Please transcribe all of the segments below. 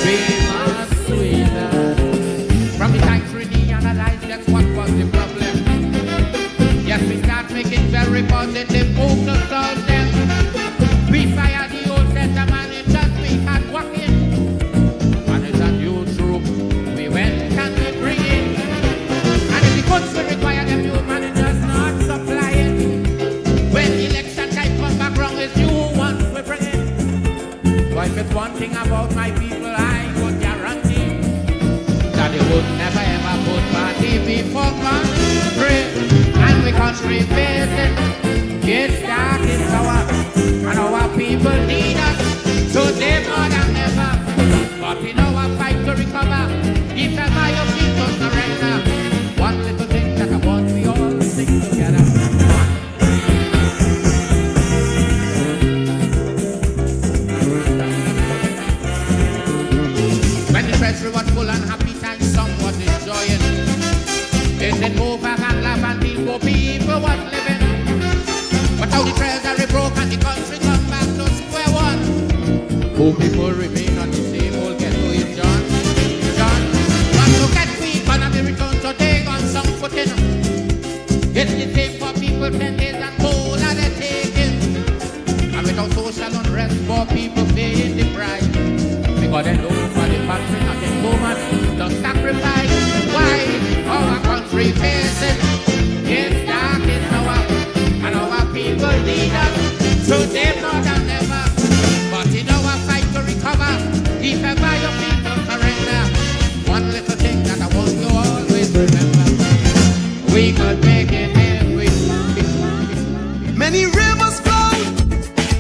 famous sweetheart. From the times we analyzed, that's what was the problem. Yes, we start making very positive moves to solve them. We fire the old settlement, it just be hardworking. And it's a new troop, we went and we bring it. And if the goods we require them, new managers not supply it. When election time comes back wrong, it's new ones we bring it. So if it's one thing about my people, I would guarantee that they would never ever put party before country. And we country facing, it's dark in our, and our people need us today more than ever. But in our fight to recover, if ever your people surrender, one little thing that I want we all sing together. When the treasury was full and happy times, someone enjoying. They said move back and laugh until poor people was living. But how the treasury broke and the country come back to square one. Poor people remain on the same old ghetto in John. But look at people and they return to take on some footing. It's the same for people 10 days and more that they're taking. And without social unrest, poor people paying the price. Because they know for the country nothing too much to sacrifice. Why? Our country facing, it's dark in our, and our people need us today more than ever. But in our fight to recover, if ever your people surrender, one little thing that I want you always remember, we could make it if we. Many rivers flow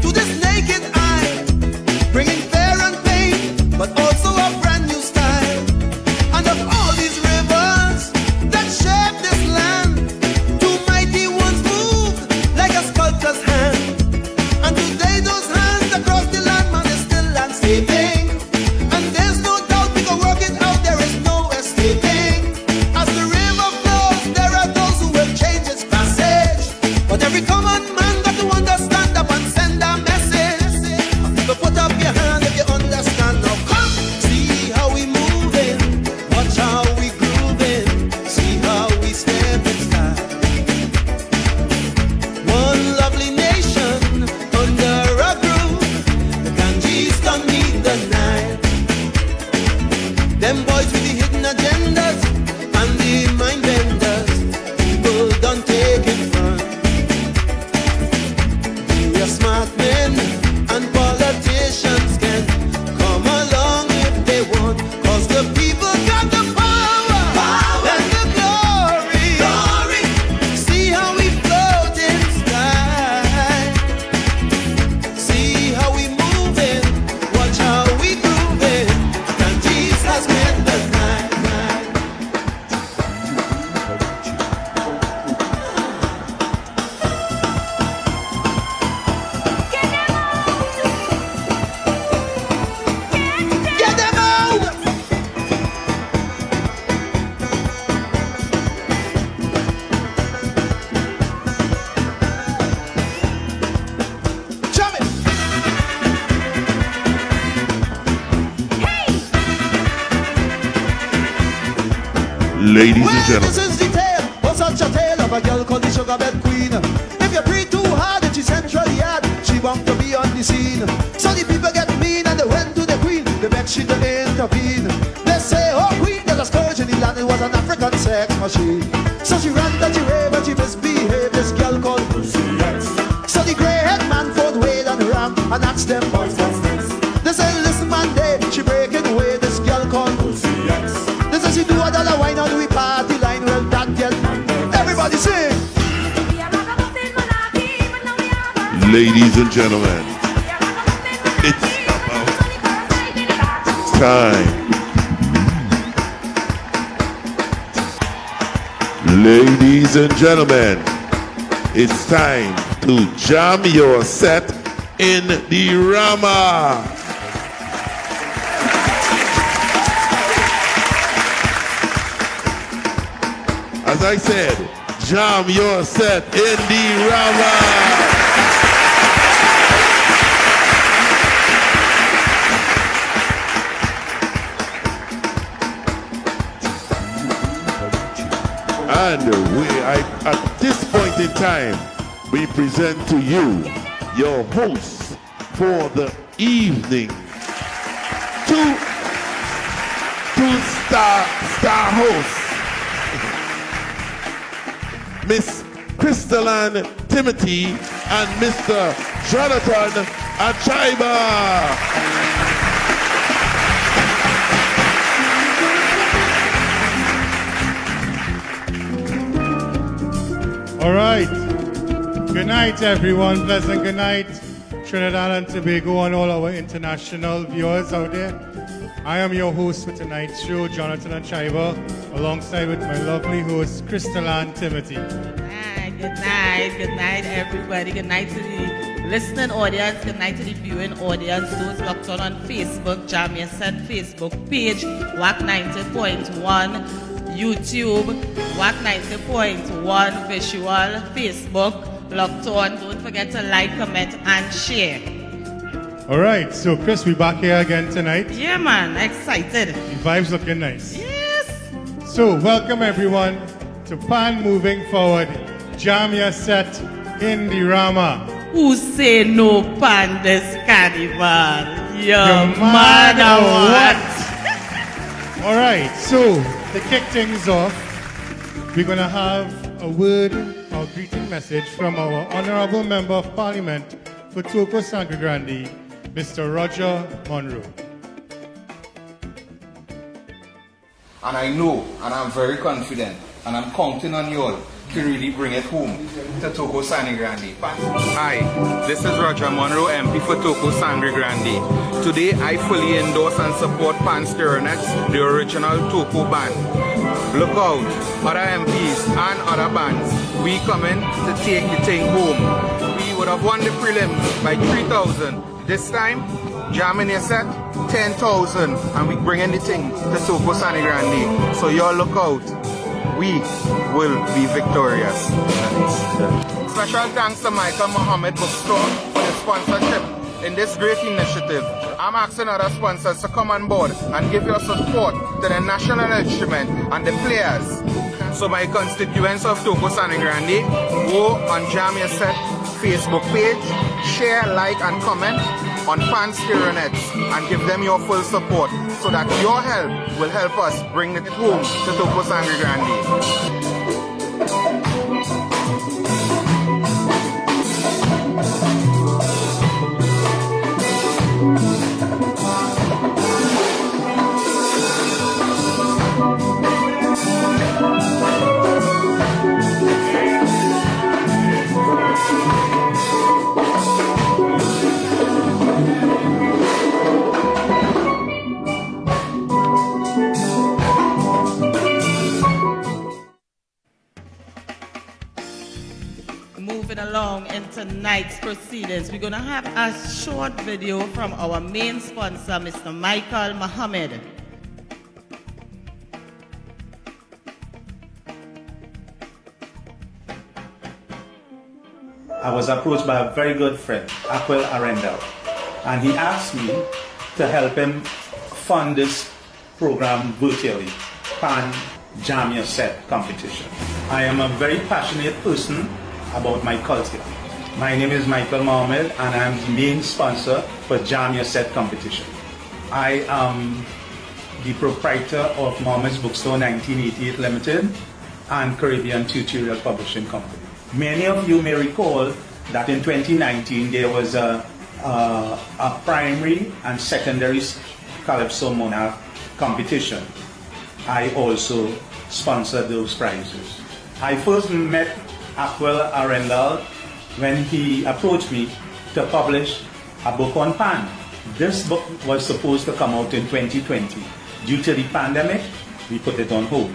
to this naked eye, bringing fear and pain, but also a brand new style. And of all these rivers that shape this land, two mighty ones move like a sculptor's hand. And today those hands across the land, man, is still landscaping. And there's no doubt we can work it out, there is no escaping. As the river flows, there are those who will change its passage. But every common man got to understand up and send a message. So put up your hand if you understand. Now come, see how we moving, watch how we grooving, see how we step in style. One lovely nation under a groove, the Ganges don't need the Nile. Them boys with the hidden agendas and the mind benders, people don't take it fun. We are smart men and politicians can come along if they want, cause the people got the power and the glory. See how we float in sky, see how we moving, watch how we grooving, and Jesus made the night. Get them out! Jump it! Ladies and Well, gentlemen, this is the tale, oh such a tale of a girl called the sugar bed queen. If you breathe too hard and she centrally had, she want to be on the scene. So the people get mean and they went to the queen, they beg she to intervene. They say, oh queen, there's a scourge in the land, it was an African sex machine. So she ran to the rave and she misbehaved, this girl called Pussy X. So the grey-head man found Wade and Ram and asked them what's next. They say, listen man, she breaking away, this girl called Pussy X. They say she do a dollar wine on the party line, well that girl, everybody sing. ladies and gentlemen, it's about time. Ladies and gentlemen, it's time to jam your set in the Rama. As I said, jam your set in the Rama. And at this point in time, we present to you your hosts for the evening. Two star hosts, Miss Crystalline Timothy and Mr. Jonathan Achaiba. All right. Good night, everyone. Pleasant good night, Trinidad and Tobago, and all our international viewers out there. I am your host for tonight's show, Jonathan Achaiba, alongside with my lovely host, Crystalline Timothy. Good night, everybody. Good night to the listening audience. Good night to the viewing audience. Those locked on Facebook, JAM Yuh Set Facebook page, WAC 90.1 YouTube, WAC 90.1 visual Facebook. Locked on. Don't forget to like, comment, and share. All right, so Chris, we back here again tonight. Yeah, man. Excited. The vibes looking nice. Yes. So, welcome everyone to Pan Moving Forward, JAM Yuh Set in the Rama. Who say no pan this carnival? Your Man or what? All right, so to kick things off, we're going to have a word or greeting message from our Honorable Member of Parliament for Toco Sangre Grande, Mr. Roger Monroe. And I know, and I'm very confident, and I'm counting on you all to really bring it home to Toco Sangre Grande. Hi, this is Roger Monroe, MP for Toco Sangre Grande. Today, I fully endorse and support Pan Stereonetts, the original Toco Band. Look out, other MPs and other bands, we coming to take the thing home. We would have won the prelims by 3,000. This time, JAM Yuh Set, 10,000, and we bringing the thing to Toco Sangre Grande. So y'all look out. We will be victorious. Special thanks to Michael Muhammad Bookstore for the sponsorship in this great initiative. I'm asking other sponsors to come on board and give your support to the national instrument and the players. So my constituents of Toco Sangre Grande, go on JAM Yuh Set Facebook page, share, like and comment on Pan Stereonetts and give them your full support so that your help will help us bring it home to Toco Sangre Grande. Along in tonight's proceedings, we're going to have a short video from our main sponsor, Mr. Michael Muhammad. I was approached by a very good friend, Aquil Arendal, and he asked me to help him fund this program virtually, Pan JAM Yuh Set Competition. I am a very passionate person about my culture. My name is Michael Mohammed and I'm the main sponsor for JAM Yuh Set Competition. I am the proprietor of Mohammed's Bookstore 1988 Limited and Caribbean Tutorial Publishing Company. Many of you may recall that in 2019 there was a primary and secondary Calypso Monarch competition. I also sponsored those prizes. I first met Aquil Arendal when he approached me to publish a book on Pan. This book was supposed to come out in 2020. Due to the pandemic, we put it on hold.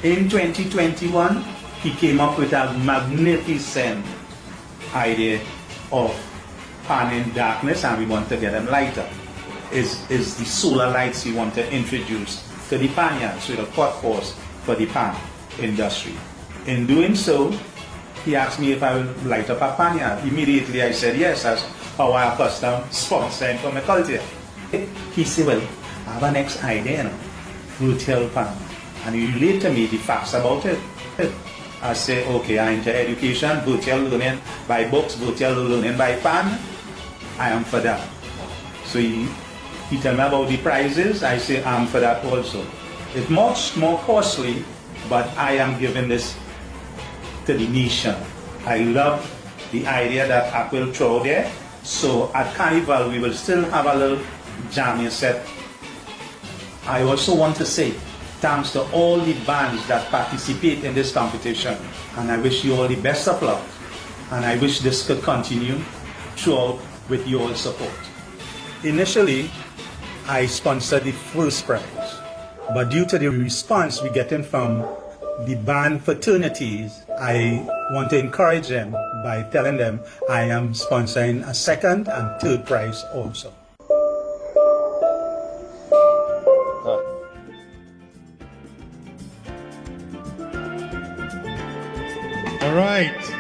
In 2021, he came up with a magnificent idea of Pan in darkness, and we want to get them lighter. Is the solar lights we want to introduce to the panyards with a cut course for the pan industry. In doing so, he asked me if I would light up a panyard. Immediately I said yes, as how I accustomed sponsoring for my culture. He said, well, I have a next idea, virtual pan. and he relate to me the facts about it. I say, okay, I'm into education, virtual learning by books, virtual learning by Pan. I am for that. So he tell me about the prices. I say, I'm for that also. It's much more costly, but I am giving this to the nation. I love the idea that I will throw there. So at Carnival, we will still have a little JAM Yuh Set. I also want to say thanks to all the bands that participate in this competition. And I wish you all the best of luck. And I wish this could continue throughout with your support. Initially, I sponsored the first prize. But due to the response we're getting from the band fraternities, I want to encourage them by telling them I am sponsoring a second and third prize also. All right.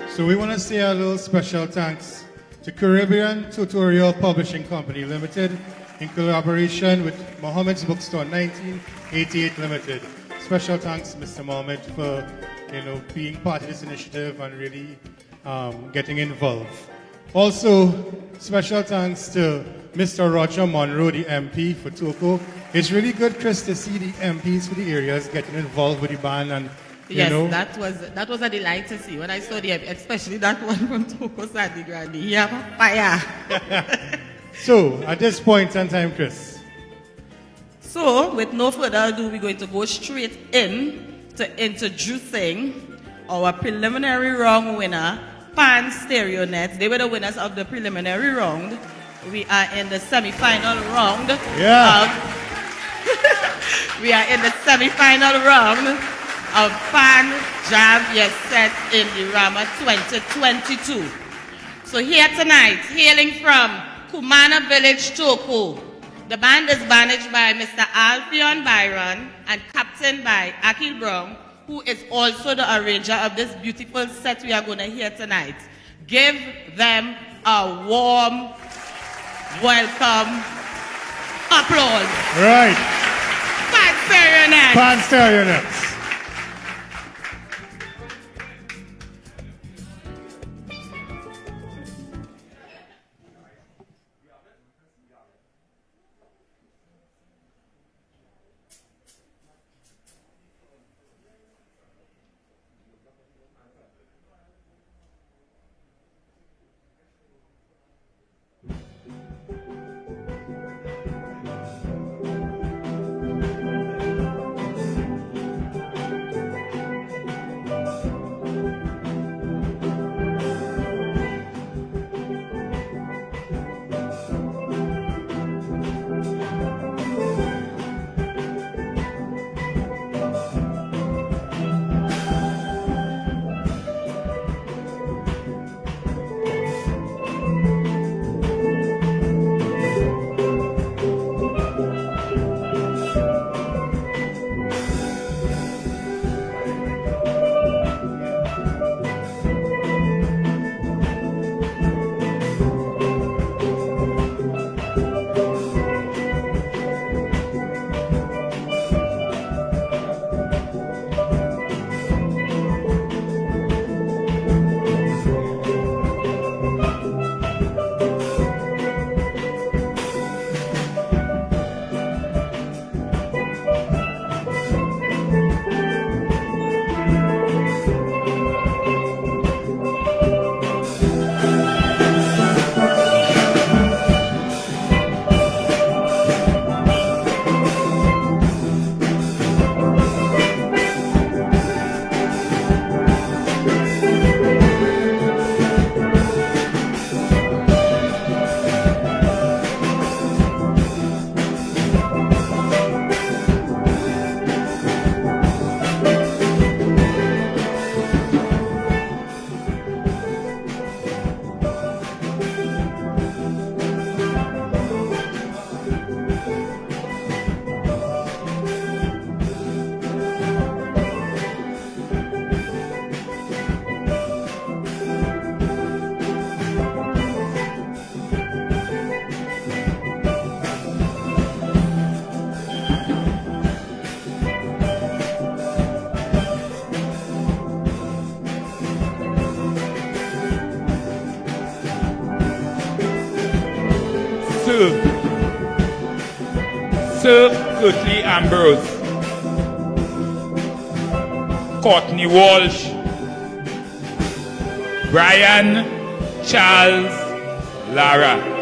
So we want to say a little special thanks to Caribbean Tutorial Publishing Company Limited in collaboration with Mohammed's Bookstore 1988 Limited. Special thanks, Mr. Mohammed, for being part of this initiative and really getting involved. Also, special thanks to Mr. Roger Monroe, the MP for Toco. It's really good, Chris, to see the MPs for the areas getting involved with the band and Yes, that was a delight to see when I saw the, especially that one from Toco Band. He have a fire. So, at this point in time, Chris. So, with no further ado, we're going to go straight in to introducing our preliminary round winner, Pan Stereonetts. They were the winners of the preliminary round. We are in the semi-final round. Yeah. We are in the semi-final round of Pan JAM Yuh Set in the Rama 2022. So here tonight, hailing from Kumana Village, Toco, the band is managed by Mr. Alfion Byron and captained by Akil Brown, who is also the arranger of this beautiful set we are going to hear tonight. Give them a warm welcome applause. Right. Pan Stereonetts. Pan Stereonetts. Sir Curtly Ambrose, Courtney Walsh, Brian Charles Lara.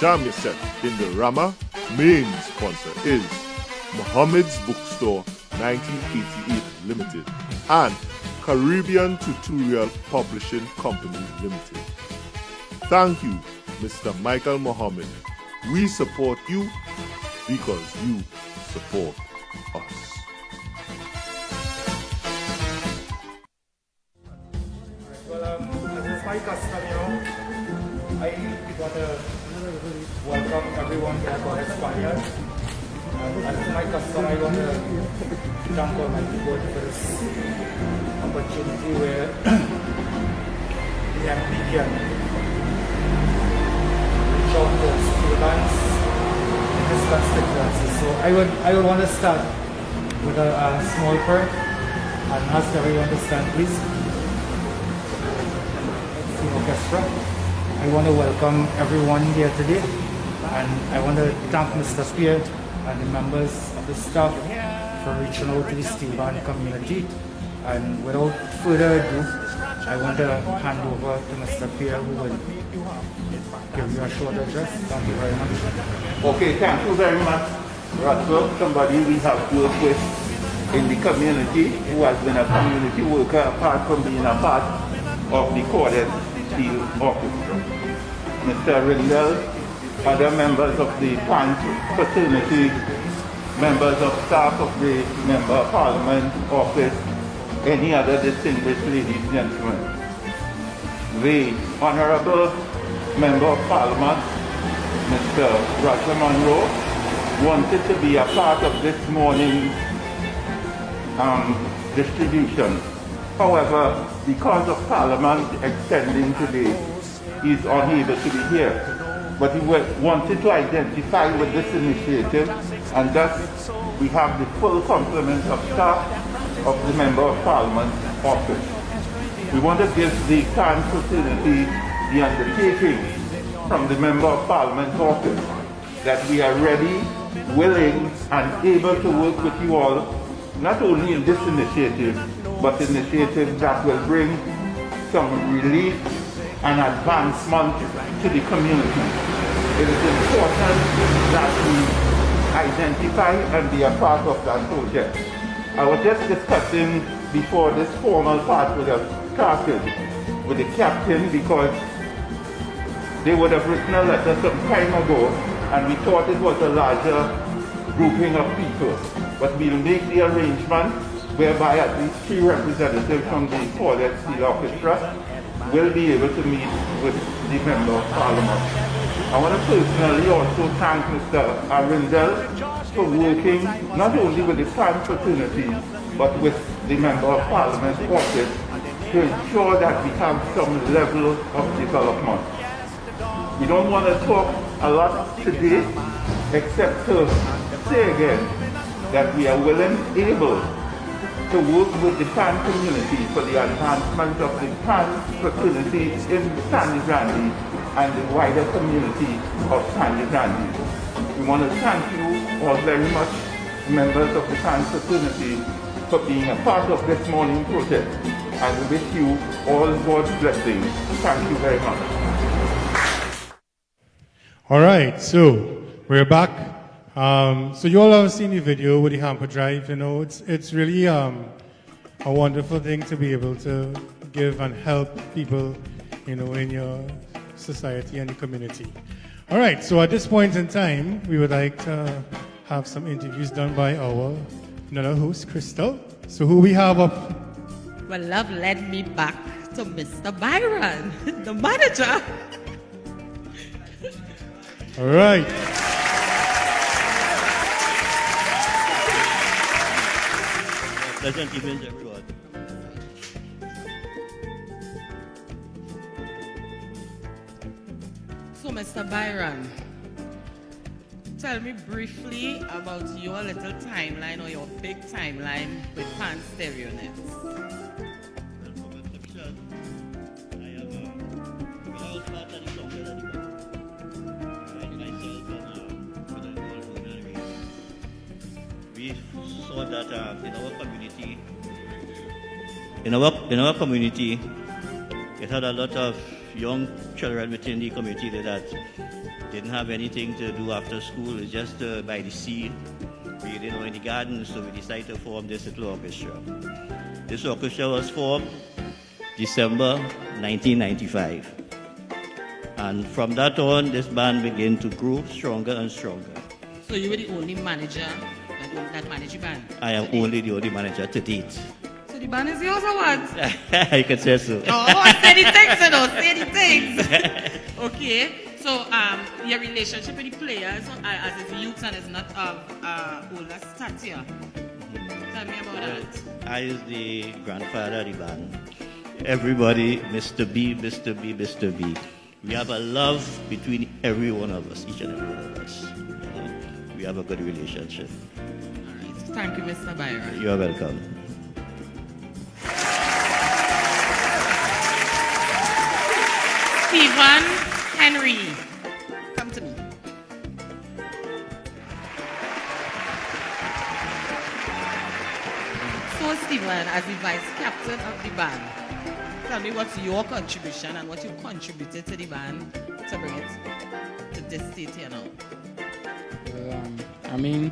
JAM Yuh Set in the Rama. Main sponsor is Muhammad's Bookstore 1988 Limited and Caribbean Tutorial Publishing Company Limited. Thank you, Mr. Michael Muhammad. We support you because you support us. Well, as is my custom, I want to welcome everyone here for Espana. As is my custom, I want to thank all my people for this opportunity where the MP can reach out to students in this constituency. So I would want to start with a small prayer and ask everyone to stand, please. Orchestra. I want to welcome everyone here today, and I want to thank Mr. Pierre and the members of the staff for reaching out to the Steelpan community. And without further ado, I want to hand over to Mr. Pierre, who will give you a short address. Thank you very much. Okay, thank you very much, Russell. Somebody we have worked with in the community who has been a community worker apart from being a part of the Corded Steel Orchestra. Mr. Rindell, other members of the Pan fraternity, members of staff of the Member of Parliament office, any other distinguished ladies and gentlemen. The Honorable Member of Parliament, Mr. Roger Monroe, wanted to be a part of this morning's distribution. However, because of Parliament extending today, he is unable to be here. But he wanted to identify with this initiative, and thus we have the full complement of staff of the Member of Parliament office. We want to give the Pan fraternity the undertaking from the Member of Parliament office that we are ready, willing, and able to work with you all, not only in this initiative, but initiatives that will bring some relief and advancement to the community. It is important that we identify and be a part of that project. I was just discussing before this formal part would have started with the captain, because they would have written a letter some time ago and we thought it was a larger grouping of people. But we'll make the arrangement whereby at least 3 representatives from the Corded Steel Orchestra will be able to meet with the Member of Parliament. I want to personally also thank Mr. Arundel for working not only with the Pan fraternity, but with the Member of Parliament office to ensure that we have some level of development. We don't want to talk a lot today, except to say again that we are willing, able to work with the Pan community for the advancement of the Pan fraternity in San Grande and the wider community of San Grande. We want to thank you all very much, members of the Pan fraternity, for being a part of this morning project, and we wish you all God's blessings. Thank you very much. All right, so we're back. So you all have seen the video with the hamper drive. You know, it's really a wonderful thing to be able to give and help people, you know, in your society and the community. All right, so at this point in time, we would like to have some interviews done by our another host, Crystal. So who we have up? Well, love led me back to Mr. Byron, the manager. All right. Pleasant evening, everyone. So, Mr. Byron, tell me briefly about your little timeline or your big timeline with Pan Stereonetts. We saw that in our community, it had a lot of young children within the community that didn't have anything to do after school. It's just by the sea, reading in the garden. So we decided to form this little orchestra. This orchestra was formed December 1995. And from that on, this band began to grow stronger and stronger. So you were the only manager that managed the band? I am only the only manager to date. So the band is yours or what? You can say so. Oh, say the things, you know, say the things. Okay, so your relationship with the players as his youth and is not of older stature. Tell me about that. I is the grandfather of the band. Everybody, Mr. B, Mr. B, Mr. B. We have a love between every one of us, each and every one of us. We have a good relationship. All right. Thank you, Mr. Byron. You're welcome. Stephen Henry, come to me. So, Stephen, as the vice captain of the band, tell me what's your contribution and what you contributed to the band to bring it to this state here now. Well, I mean,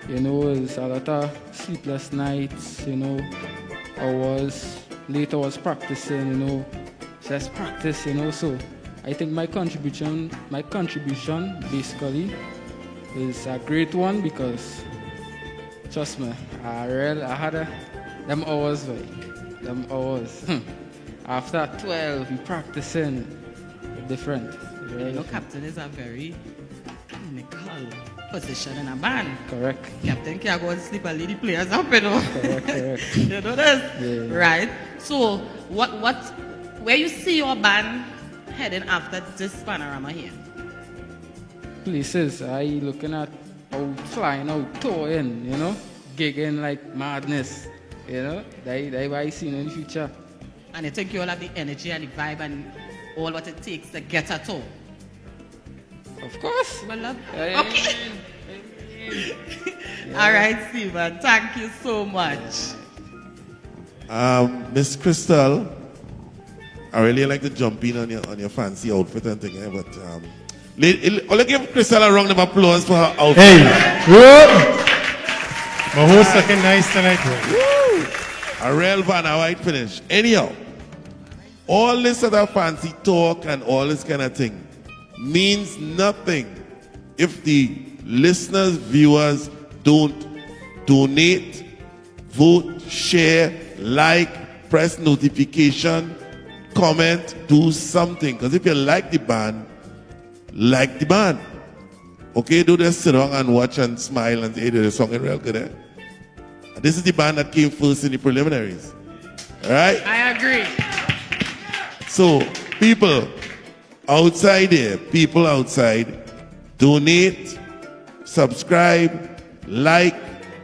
you know, it's a lot of sleepless nights, you know, late hours practicing, you know, just practice, you know, so I think my contribution basically is a great one because, trust me, I had them hours, After 12, we practicing different. You know, captain is a very clinical position in a band. Correct. Captain can't go and sleep and lead the players up, you know. Correct. You know this? Yeah. Right. So, where you see your band heading after this panorama here? Places, I looking at out flying out, touring, you know, gigging like madness, you know. That's what I see in the future. And you think you all have the energy and the vibe and all what it takes to get a tour? Of course. Well, love. Okay. All right, Stephen. Thank you so much. Miss Crystal, I really like to jump in on your fancy outfit and thing, but let's give Crystal a round of applause for her outfit. Hey, whoop! My host looking nice tonight, bro. A real Vanna White finish. Anyhow, all this other fancy talk and all this kind of thing means nothing if the listeners, viewers don't donate, vote, share, like, press notification, comment, do something. Because if you like the band, like the band. Okay, don't just sit down and watch and smile and say, hey, the song is real good, eh? This is the band that came first in the preliminaries. All right? I agree. So, people outside, donate, subscribe, like,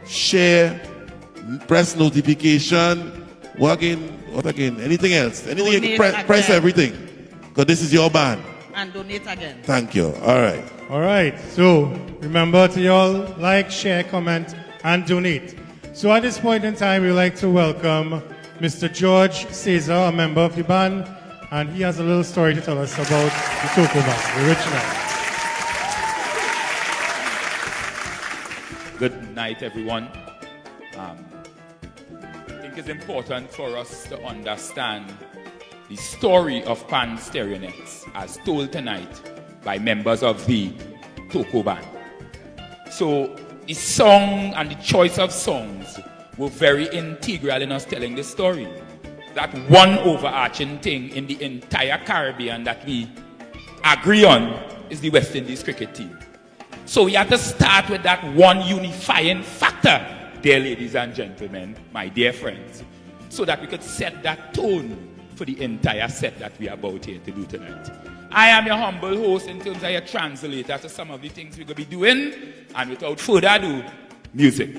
share, press notification, anything else. Anything, press everything. Because this is your band. And donate again. Thank you. All right. All right. So, remember to all like, share, comment, and donate. So at this point in time, we'd like to welcome Mr. George Caesar, a member of the band, and he has a little story to tell us about the Toco Band, the original. Good night, everyone. I think it's important for us to understand the story of Pan Stereonetts as told tonight by members of the Toco Band. So, the song and the choice of songs were very integral in us telling the story. That one overarching thing in the entire Caribbean that we agree on is the West Indies cricket team. So we have to start with that one unifying factor, dear ladies and gentlemen, my dear friends, so that we could set that tone for the entire set that we are about here to do tonight. I am your humble host in terms of your translator to some of the things we're going to be doing. And without further ado, music.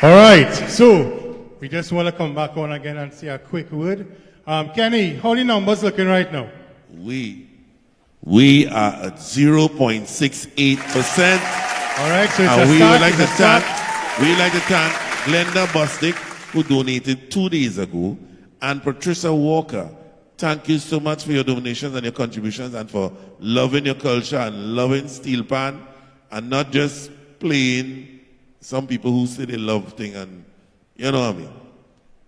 All right, so we just want to come back on again and say a quick word. Kenny, how the numbers looking right now? We are at 0.68%. All right, so it's and a we start, would like it's to a start. thank Glenda Bostic, who donated 2 days ago, and Patricia Walker. Thank you so much for your donations and your contributions and for loving your culture and loving Steelpan and not just playing some people who say they love thing and you know what I mean.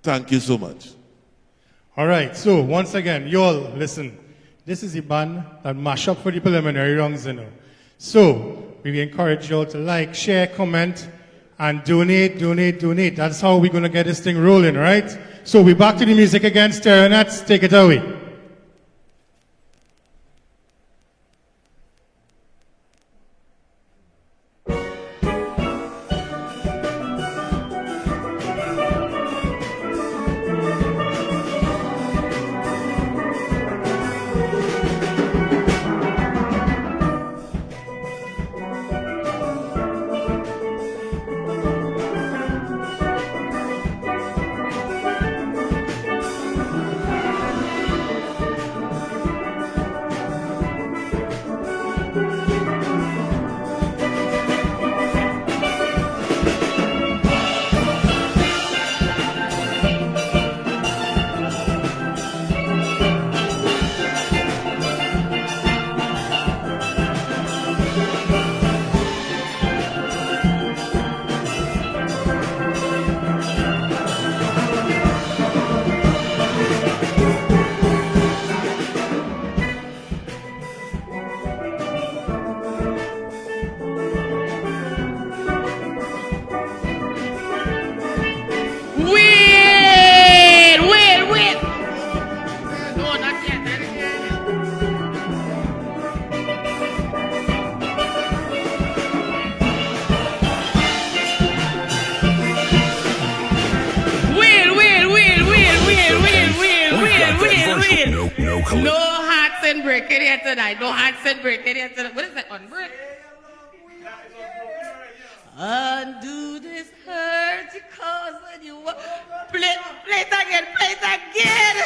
Thank you so much. All right, so once again, you all listen. This is the band that mash up for the preliminary rounds, you know. So we encourage you all to like, share, comment, and donate. That's how we're going to get this thing rolling, right? So we're back to the music again. Stereonetts, take it away. Wait. No, not yet. Wait. No hearts and breaking here tonight. No hearts and breaking here tonight. What is that? Unbreak? Undo this hurt because when you play it again.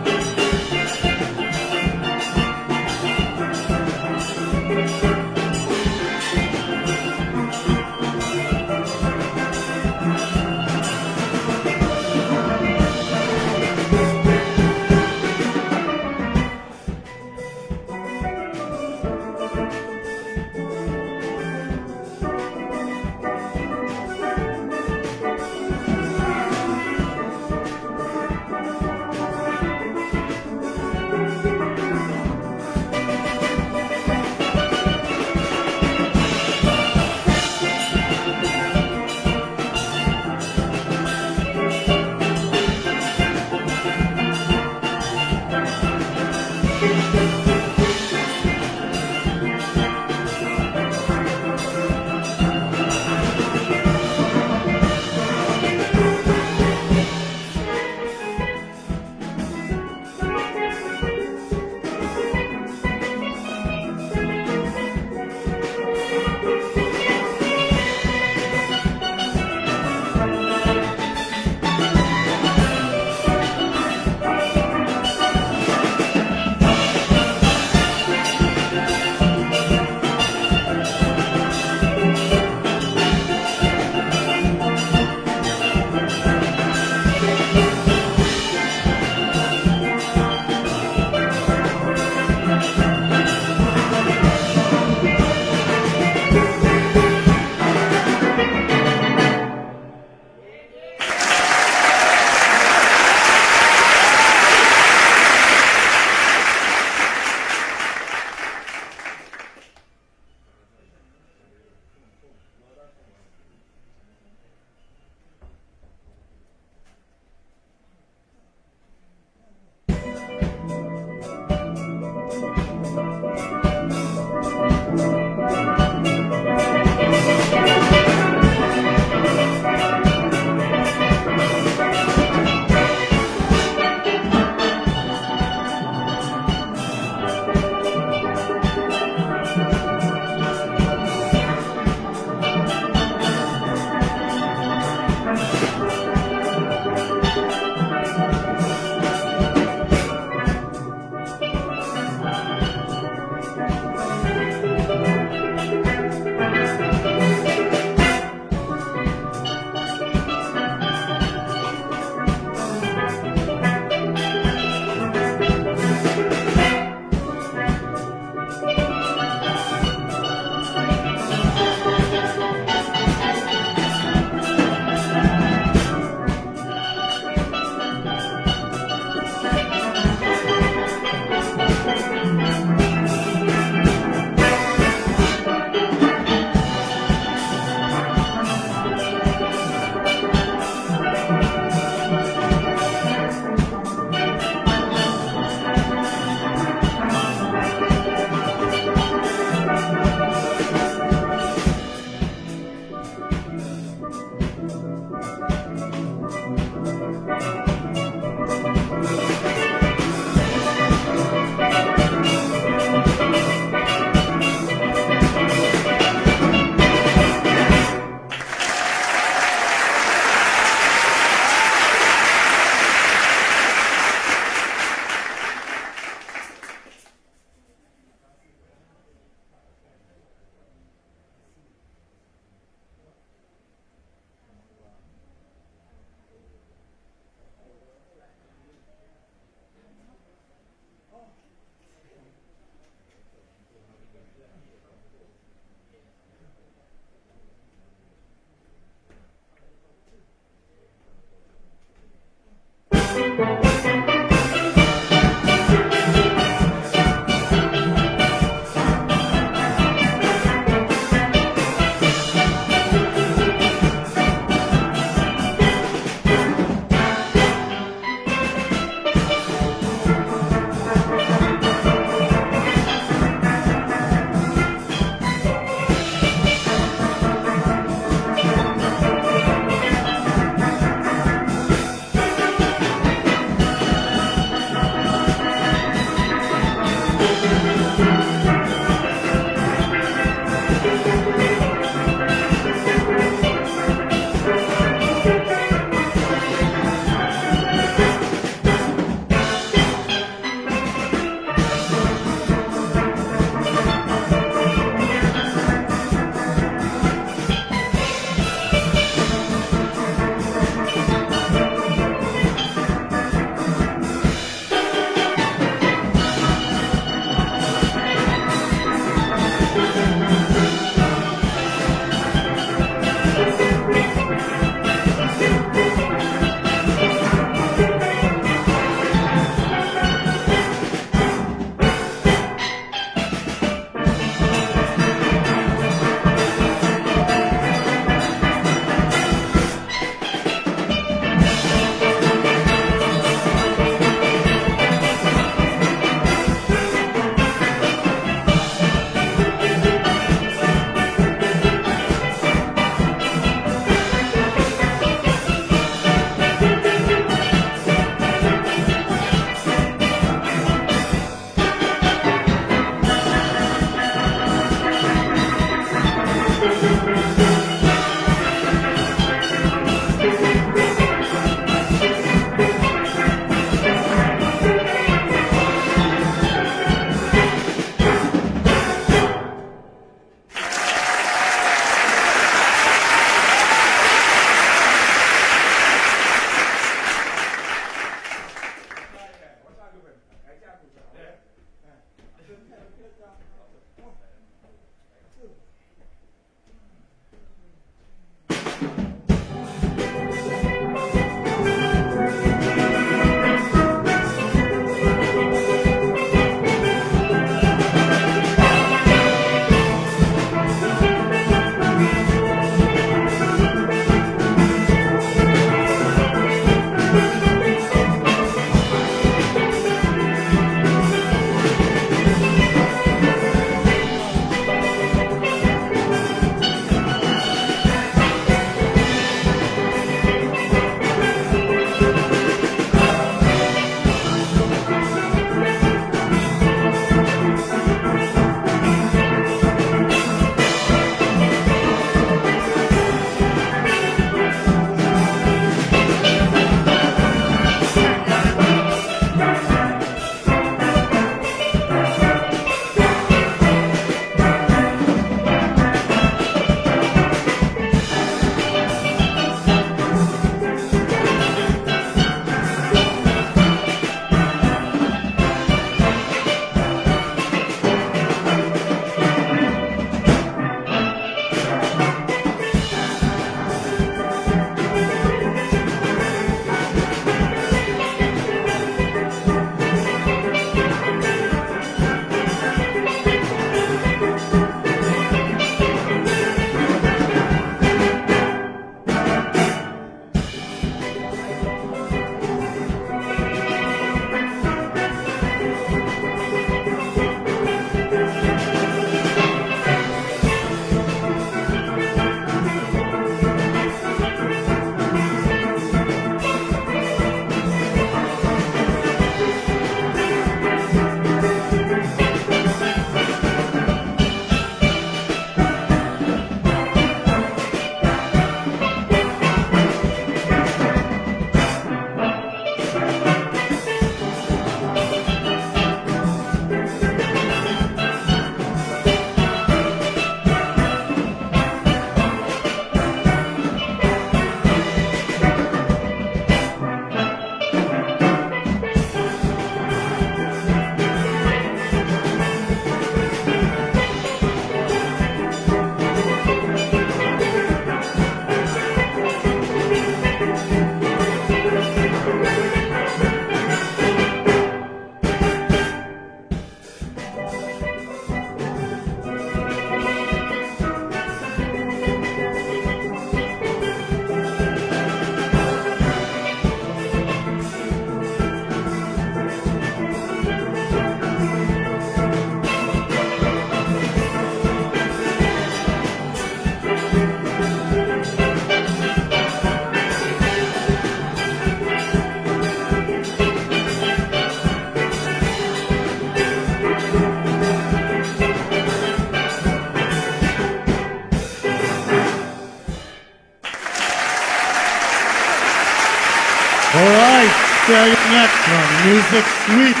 Stereotype from Music Suite.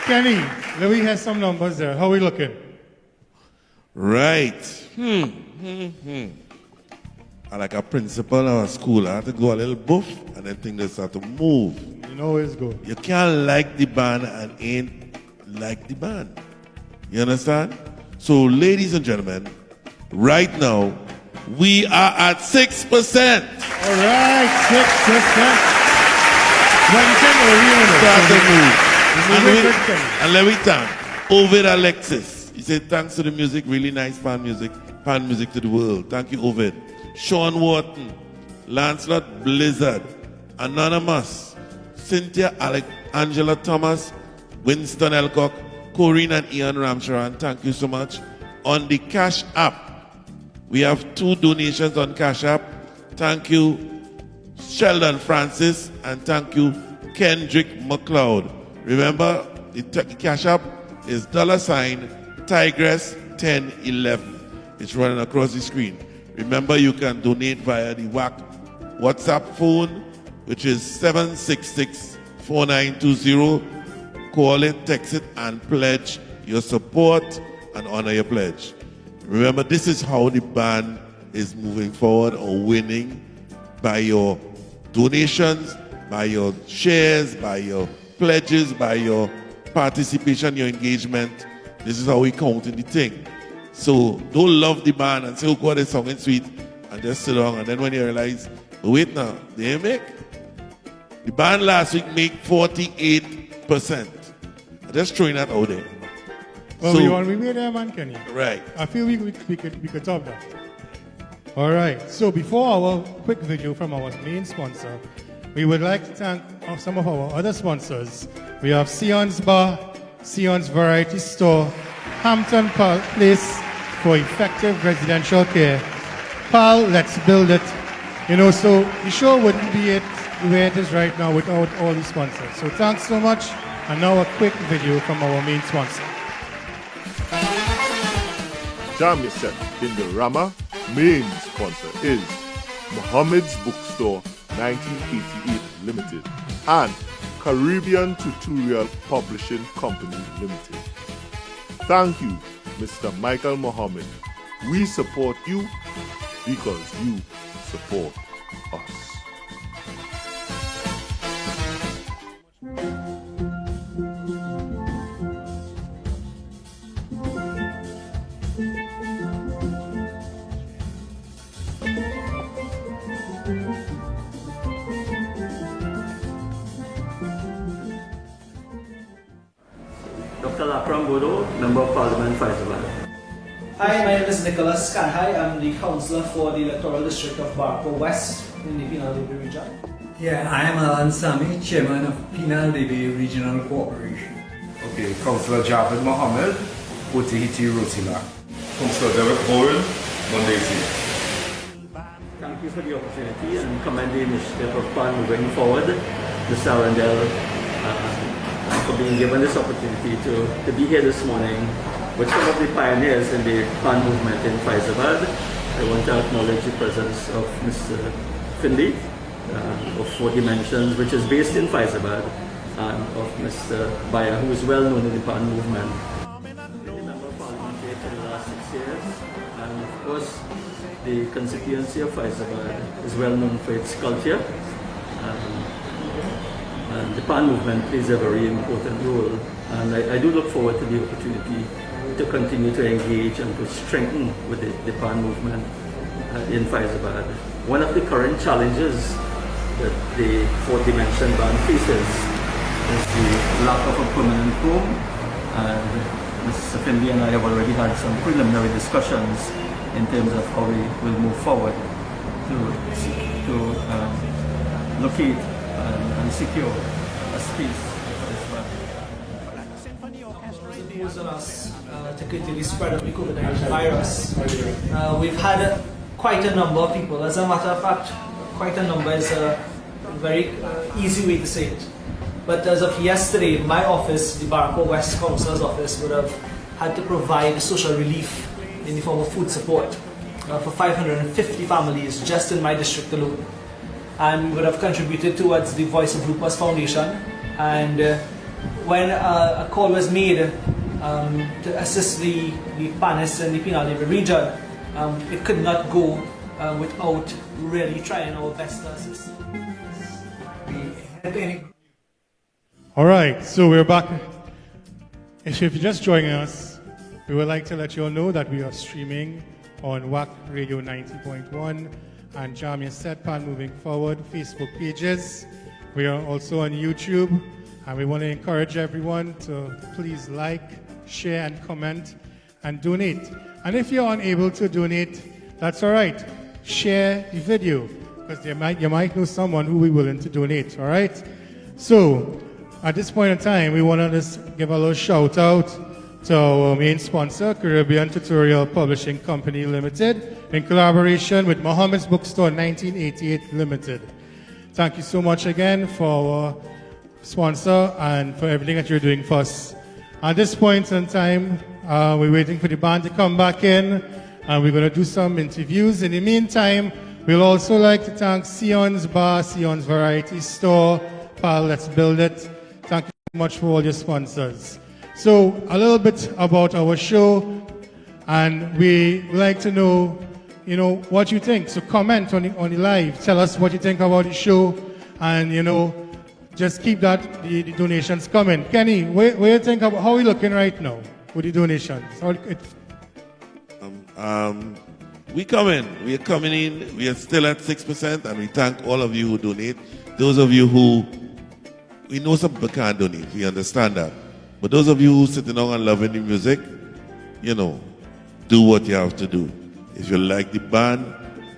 Kenny, let me have some numbers there. How are we looking? Right. I like a principal in our school. I had to go a little buff and then things they start to move. You know it's good. You can't like the band and ain't like the band. You understand? So, ladies and gentlemen, right now, we are at 6%. All right, 6%. Start to move. And let me thank Ovid Alexis. He said, thanks to the music, really nice pan music to the world. Thank you, Ovid. Sean Wharton, Lancelot Blizzard, Anonymous, Cynthia Angela Thomas, Winston Elcock, Corinne and Ian Ramcharan, thank you so much. On the Cash App, we have 2 donations on Cash App. Thank you, Sheldon Francis, and thank you, Kendrick McLeod. Remember, the Cash App is $Tigress 1011. It's running across the screen. Remember, you can donate via the WhatsApp phone, which is 766-4920. Call it, text it, and pledge your support and honor your pledge. Remember, this is how the band is moving forward or winning, by your donations, by your shares, by your pledges, by your participation, your engagement. This is how we count in the thing. So don't love the band and say, oh God, it's sounding sweet, and just sit down. And then when you realize, oh, wait now, they make. The band last week made 48%. I'm just throwing that out there. Well, so, we made that, man, Kenny. Right. I feel we could top that. All right. So before our quick video from our main sponsor, we would like to thank some of our other sponsors. We have Sion's Bar, Sion's Variety Store, Hampton Place for effective residential care. Pal, let's build it. You know, so the show wouldn't be the way it is right now without all these sponsors. So thanks so much. And now a quick video from our main sponsor. JAM Yuh Set in the Rama main sponsor is Muhammad's Bookstore 1988 Limited and Caribbean Tutorial Publishing Company Limited. Thank you, Mr. Michael Muhammad. We support you because you support us. Dr. Lakram Bodo, Member of Parliament, Faizabad. Hi, my name is Nicholas Kanhai. I'm the councillor for the electoral district of Barco West in the Penal Debe region. Yeah, I am Alan Sami, chairman of Penal Debe Regional Corporation. Okay, Councillor Javed Mohammed, Otihiti Rotila. Councillor Derek Bowen, Monday City. Thank you for the opportunity and commend the initiative of PAN moving forward. Mr. Arundel, for being given this opportunity to be here this morning with some of the pioneers in the PAN movement in Faizabad. I want to acknowledge the presence of Mr. Finley of 4 Dimensions, which is based in Faizabad, and of Mr. Baya, who is well known in the PAN movement. I've been a member of Parliament here for the last 6 years, and of course the constituency of Faizabad is well known for its culture. And the PAN movement plays a very important role, and I do look forward to the opportunity to continue to engage and to strengthen with the PAN movement in Faizabad. One of the current challenges that the 4th Dimension band faces is the lack of a permanent home, and Mr. Finley and I have already had some preliminary discussions in terms of how we will move forward to locate and secure a space for this band. Imposed on us to curtail the spread of the COVID-19 virus. We've had quite a number of people. As a matter of fact, quite a number is a very easy way to say it. But as of yesterday, my office, the Barco West Council's office, would have had to provide social relief in the form of food support for 550 families just in my district alone. and we would have contributed towards the Voice of Lupus Foundation. And when a call was made to assist the panists in the Penal region, it could not go without really trying our best to assist. All right, so we're back. If you're just joining us, we would like to let you all know that we are streaming on WAC Radio 90.1 and JAM Yuh Set moving forward Facebook pages. We are also on YouTube, and we want to encourage everyone to please like, share, and comment, and donate. And if you're unable to donate, that's all right. Share the video, because you might know someone who will be willing to donate, all right? So, at this point in time, we want to just give a little shout out to our main sponsor, Caribbean Tutorial Publishing Company Limited, in collaboration with Muhammad's Bookstore 1988 Limited. Thank you so much again for our sponsor and for everything that you're doing for us. At this point in time, we're waiting for the band to come back in, and we're going to do some interviews. In the meantime, we'll also like to thank Sion's Bar, Sion's Variety Store, Pal, Let's Build It. Thank you so much for all your sponsors. So, a little bit about our show, and we like to know, what you think. So comment on the live. Tell us what you think about the show, and, just keep the donations coming. Kenny, what do you think about how are we looking right now with the donations? We are coming in. We are still at 6%, and we thank all of you who donate. Those of you who, we know some people can't donate, we understand that. But those of you who sitting down and loving the music, do what you have to do. If you like the band,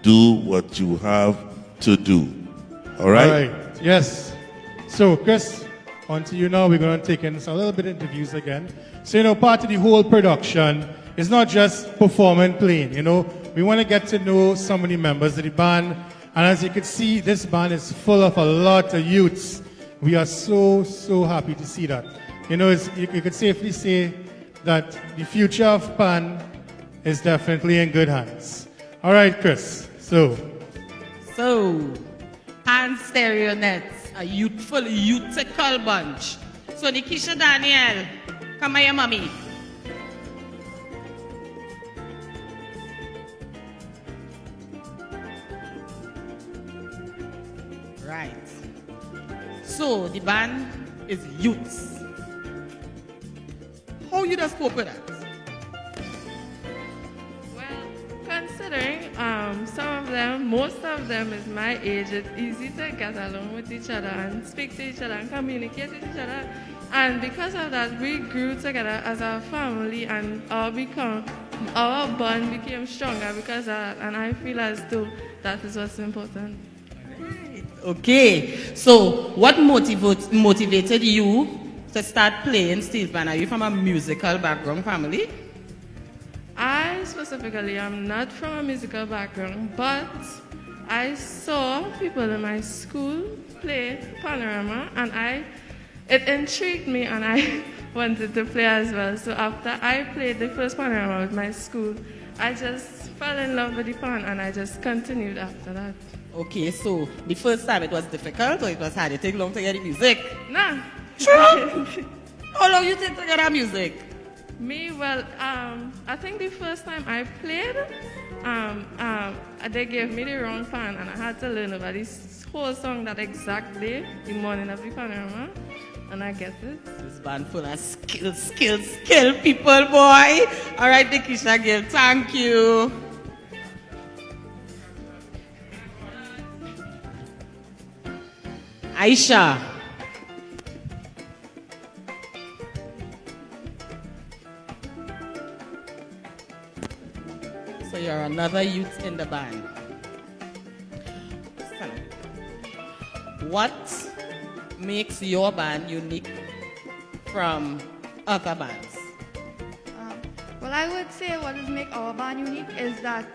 do what you have to do. All right? All right, yes. So, Chris, on to you now. We're going to take in a little bit of interviews again. So, part of the whole production is not just performing, playing, We want to get to know some of the members of the band. And as you can see, this band is full of a lot of youths. We are so, so happy to see that. You could safely say that the future of Pan is definitely in good hands. All right, Chris. So, Pan Stereonetts, a youthful bunch. So, Nikisha Daniel, come here, mommy. Right. So, the band is youths. How you just cope with that? Considering most of them is my age, it's easy to get along with each other and speak to each other and communicate with each other. And because of that, we grew together as a family, and our bond became stronger because of that. And I feel as though that is what's important. Okay, so what motivated you to start playing steel band? Are you from a musical background family? I specifically am not from a musical background, but I saw people in my school play panorama, and it intrigued me, and I wanted to play as well. So after I played the first panorama with my school, I just fell in love with the pan, and I just continued after that. Okay, so the first time it was difficult, or it was hard? It take long to get the music? Nah. True. How long you take to get our music? Me, well, I think the first time I played, they gave me the wrong pan, and I had to learn about this whole song that exact day, the morning of the panorama, and I get it. This band full of skill people, boy. All right, Nikisha Gill, thank you. Aisha. So you're another youth in the band. What makes your band unique from other bands? Well, I would say what does make our band unique is that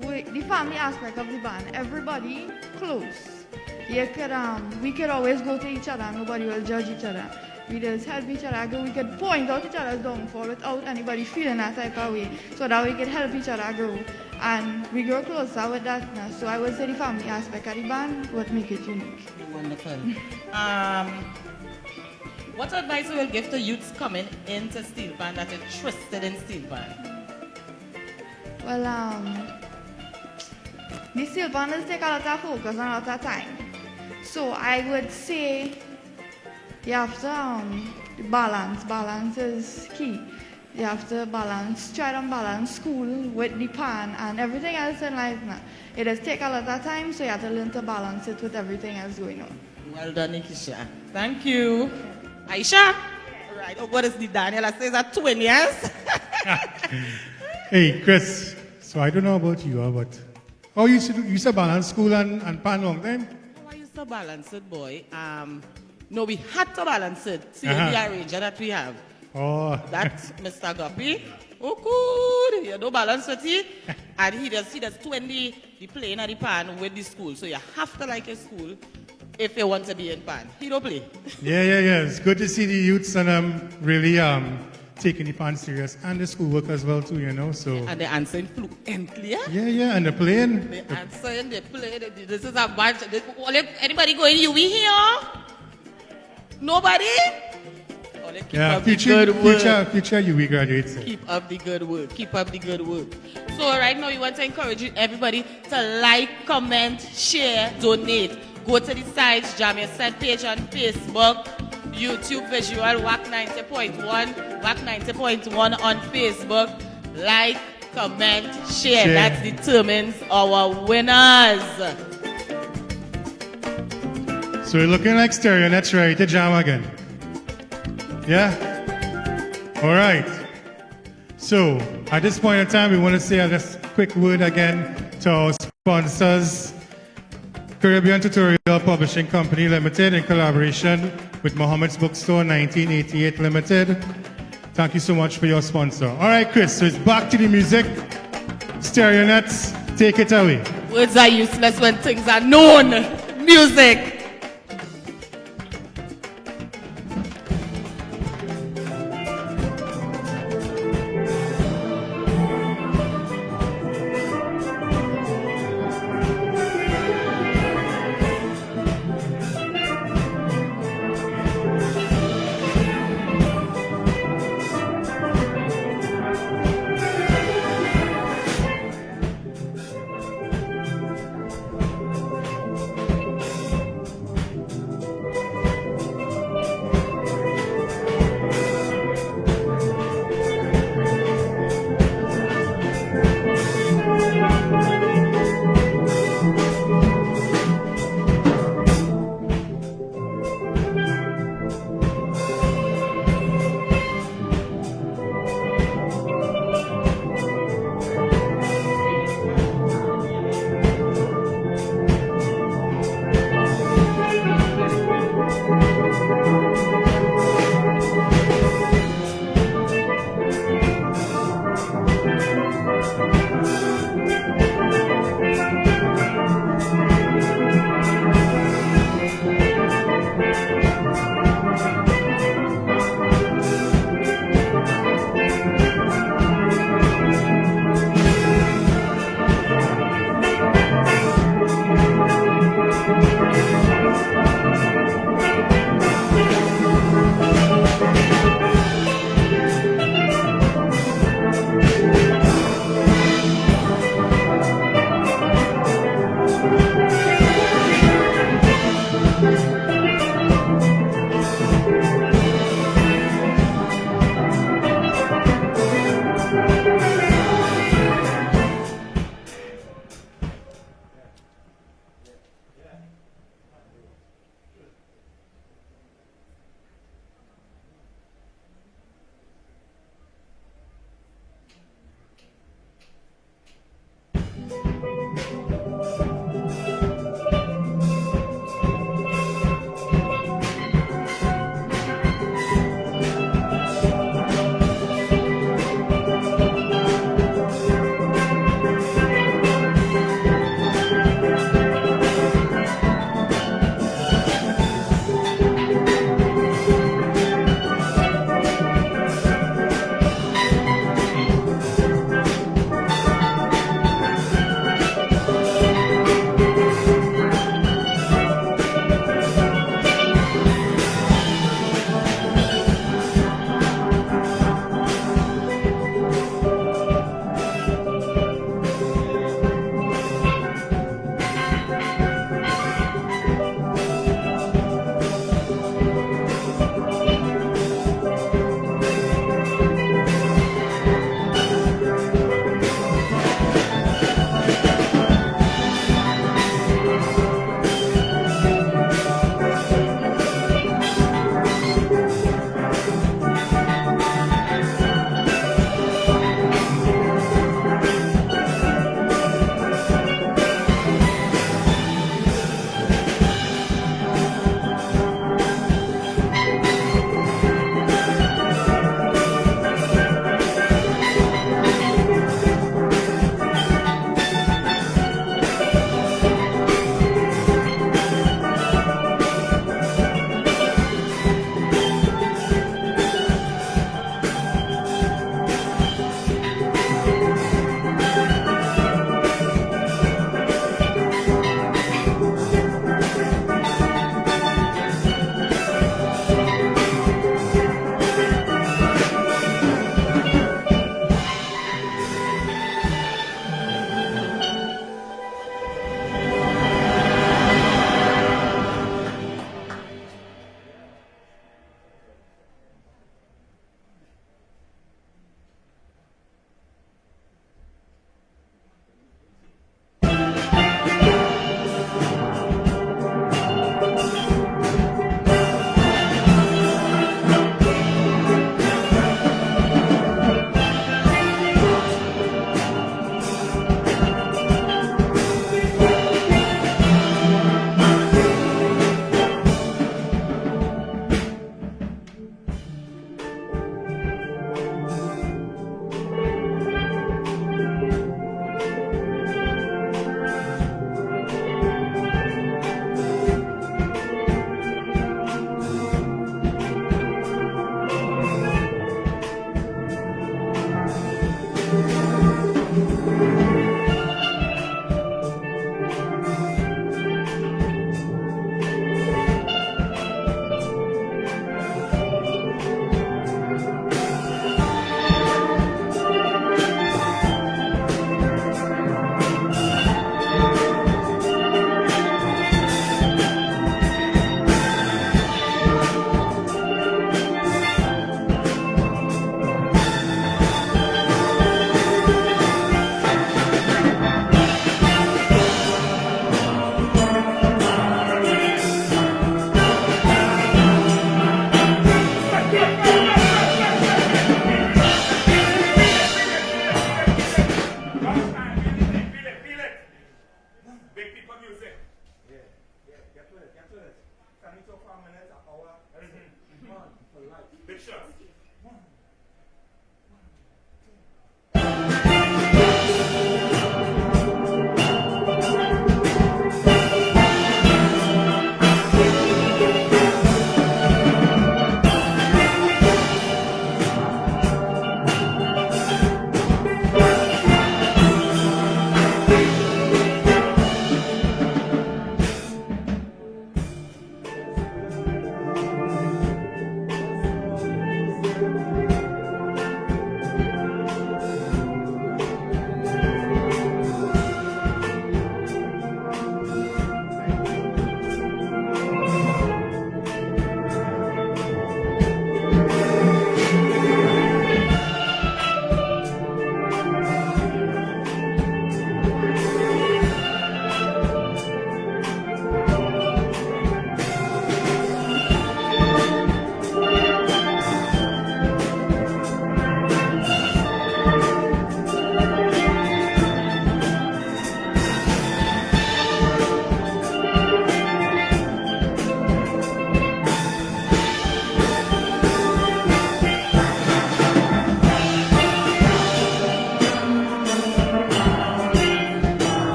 the family aspect of the band, everybody close. We could always go to each other, nobody will judge each other. We just help each other. We could point out each other's downfall without anybody feeling that type of way, so that we could help each other grow. And we grow closer with that now. So I would say the family aspect of the band would make it unique. Wonderful. What advice will you give to youths coming into steel band that are interested in steel band? Well, the steel banders take a lot of focus and a lot of time. So I would say you have to balance. Balance is key. You have to try to balance school with the pan and everything else in life now. It does take a lot of time, so you have to learn to balance it with everything else going on. Well done, Nikisha. Thank you. Aisha? Right. Oh, what is the Daniel? I say that 20 years. Hey, Chris. So I don't know about you, but you used to balance school and pan long time? I used to balance it, boy. No, we had to balance it. See the arranger that we have. Oh. That's Mr. Guppy. Oh, good. You don't balance with it. And he does 20 the playing at the pan with the school. So you have to like his school if you want to be in pan. He don't play. Yeah. It's good to see the youths and really taking the pan serious and the schoolwork as well too, So. And they're answering fluently. Yeah, and they're playing. They're answering, they play. This is a bunch. Anybody going UE here? Nobody? Future UE graduates. Keep up the good work. Keep up the good work. So right now, we want to encourage everybody to like, comment, share, donate. Go to the sites, JAM Yuh Set page on Facebook, YouTube Visual, WAC 90.1, WAC 90.1 on Facebook. Like, comment, share. That determines our winners. So we're looking like Stereonetts ready to jam again. Yeah? All right. So at this point in time, we want to say a quick word again to our sponsors, Caribbean Tutorial Publishing Company Limited, in collaboration with Muhammad's Bookstore 1988 Limited. Thank you so much for your sponsor. All right, Chris, so it's back to the music. Stereonetts, take it away. Words are useless when things are known. Music.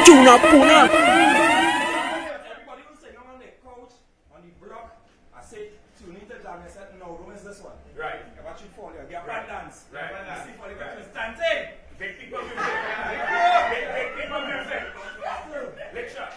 Tune up, puna. Everybody who's sitting on the couch, on the block, I say, tune into JAM Yuh Set. No room is this one. Right. I watch you fall here. Get a right dance. Right. See for the Constantine. Big people music. Big people music. Lecture.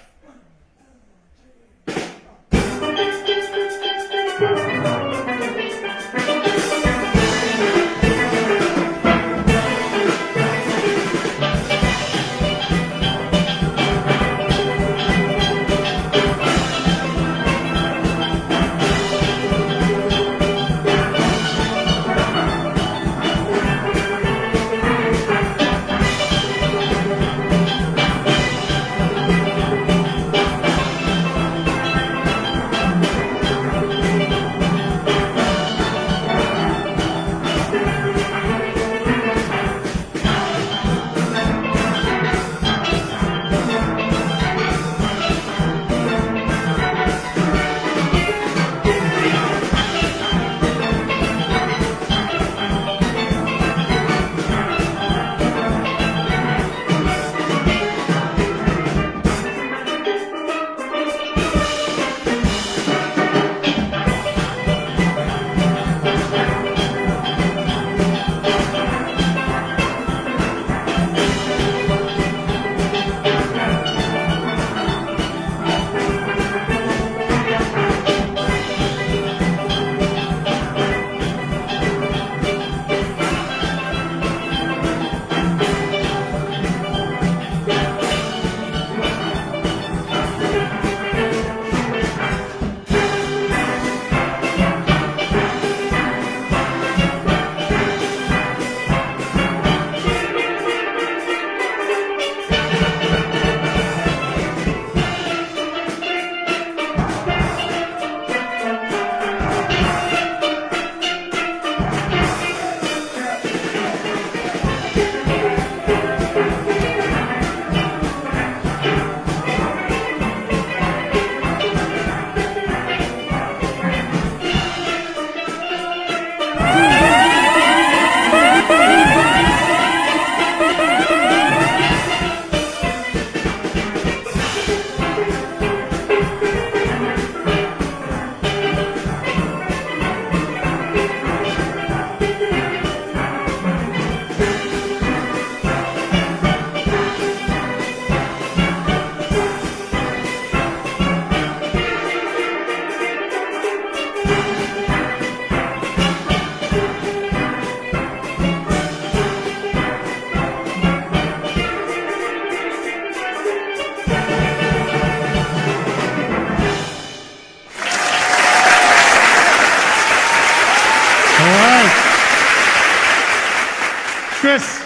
Chris.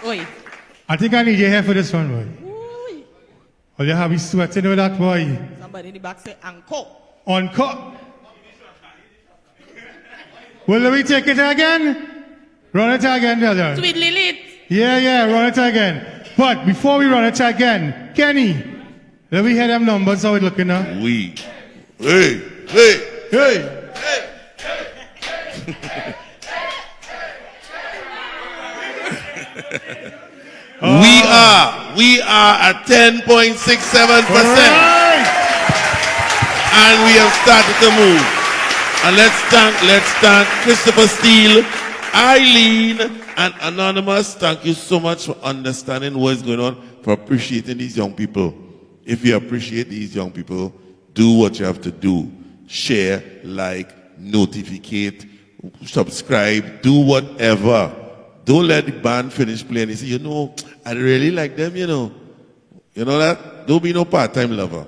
Oi. I think I need your hair for this one, boy. All you have is sweating with that, boy. Somebody in the back say, Anko. Encore. Well, let me take it again. Run it again, brother. Sweet Lilith. Yeah, run it again. But before we run it again, Kenny, let me hear them numbers, how it looking now? Hey. We are at 10.67%. And we have started to move. And let's thank Christopher Steele, Eileen, and Anonymous. Thank you so much for understanding what's going on, for appreciating these young people. If you appreciate these young people, do what you have to do. Share, like, notificate, subscribe, do whatever. Don't let the band finish playing. You say, you know, I really like them, you know. You know that? Don't be no part-time lover.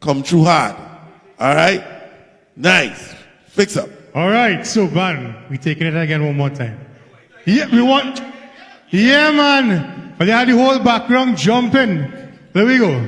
Come through hard. All right? Nice. Fix up. All right, so, band, we taking it again one more time. Yeah, we want... Yeah, man. But they had the whole background jumping. There we go.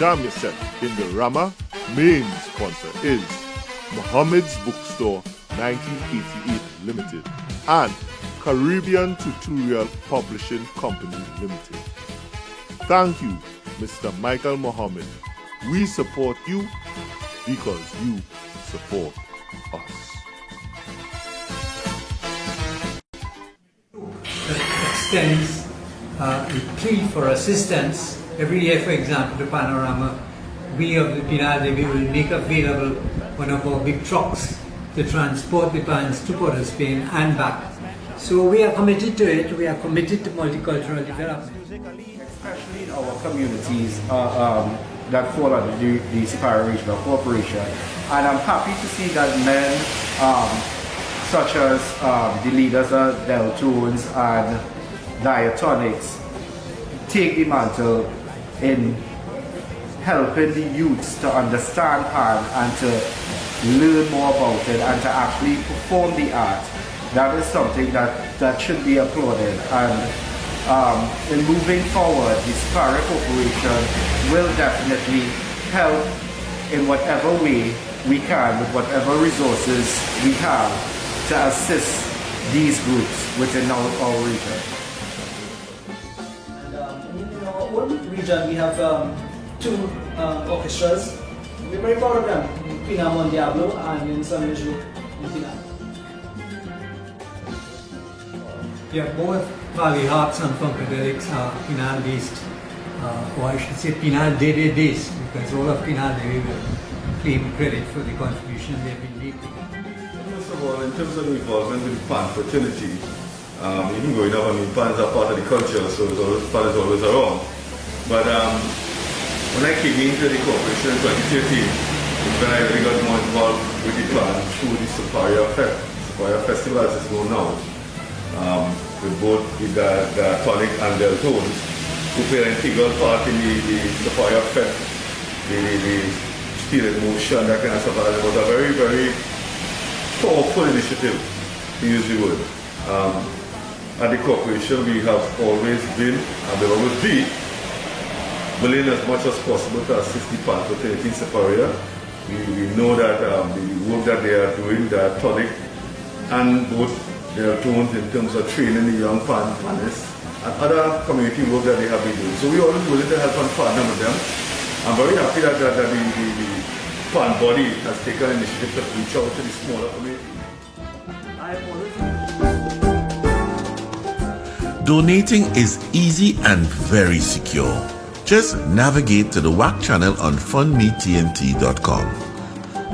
JAM Yuh Set in the Rama main sponsor is Muhammad's Bookstore 1988 Limited and Caribbean Tutorial Publishing Company Limited. Thank you, Mr. Michael Muhammad. We support you because you support us. That extends a plea for assistance. Every year, for example, the Panorama, we of the Pinal Devi will make available one of our big trucks to transport the pans to Port of Spain and back. So we are committed to it. We are committed to multicultural development. Especially in our communities that fall under the Separate Regional Corporation. And I'm happy to see that men such as the leaders of Deltones and Diatonics take the mantle in helping the youths to understand Pan and to learn more about it and to actually perform the art. That is something that should be applauded. And in moving forward, the Separate Corporation will definitely help in whatever way we can, with whatever resources we have, to assist these groups within our region. And in our own region, we have two orchestras. We're very proud of them, Pina Mon Diablo and in San Luis in Pina. Yeah, both Valley Harps and Funkadelics are Pinal based, or I should say Pinal Dede based, because all of Pinal Dede will claim credit for the contribution they've been making. First of all, in terms of the involvement with the Pan fraternity, even growing up, I mean, Pans are part of the culture, so Pan is always around. But when I came into the corporation in 2013, when I really got more involved with the Pan through the Superior Festival, as it's known now. With both the Diatonic and Deltones, who play an integral part in the Superior Fest, the spirit motion, that kind of stuff. And it was a very, very powerful initiative, to use the word. At the corporation, we have always been, and will always be, willing as much as possible to assist the Pan fraternity in Superior. We know that the work that they are doing, Diatonic, and both Deltones in terms of training the young panists and other community work that they have been doing. So we are always willing to help and partner with them. I'm very happy that the Pan body has taken initiative to reach out to the smaller community. Donating is easy and very secure. Just navigate to the WAC channel on fundmetnt.com.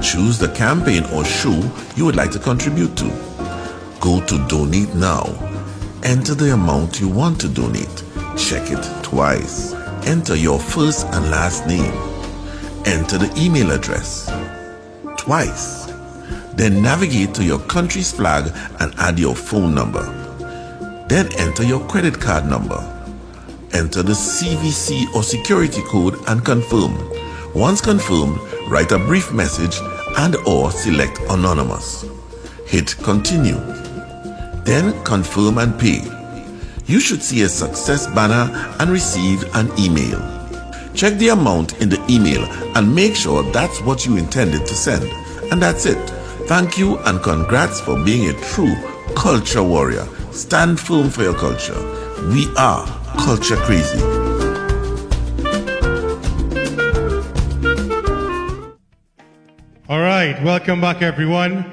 Choose the campaign or show you would like to contribute to. Go to Donate Now. Enter the amount you want to donate. Check it twice. Enter your first and last name. Enter the email address. Twice. Then navigate to your country's flag and add your phone number. Then enter your credit card number. Enter the CVC or security code and confirm. Once confirmed, write a brief message and/or select Anonymous. Hit Continue. Then confirm and pay. You should see a success banner and receive an email. Check the amount in the email and make sure that's what you intended to send. And that's it. Thank you and congrats for being a true culture warrior. Stand firm for your culture. We are culture crazy. All right, welcome back everyone.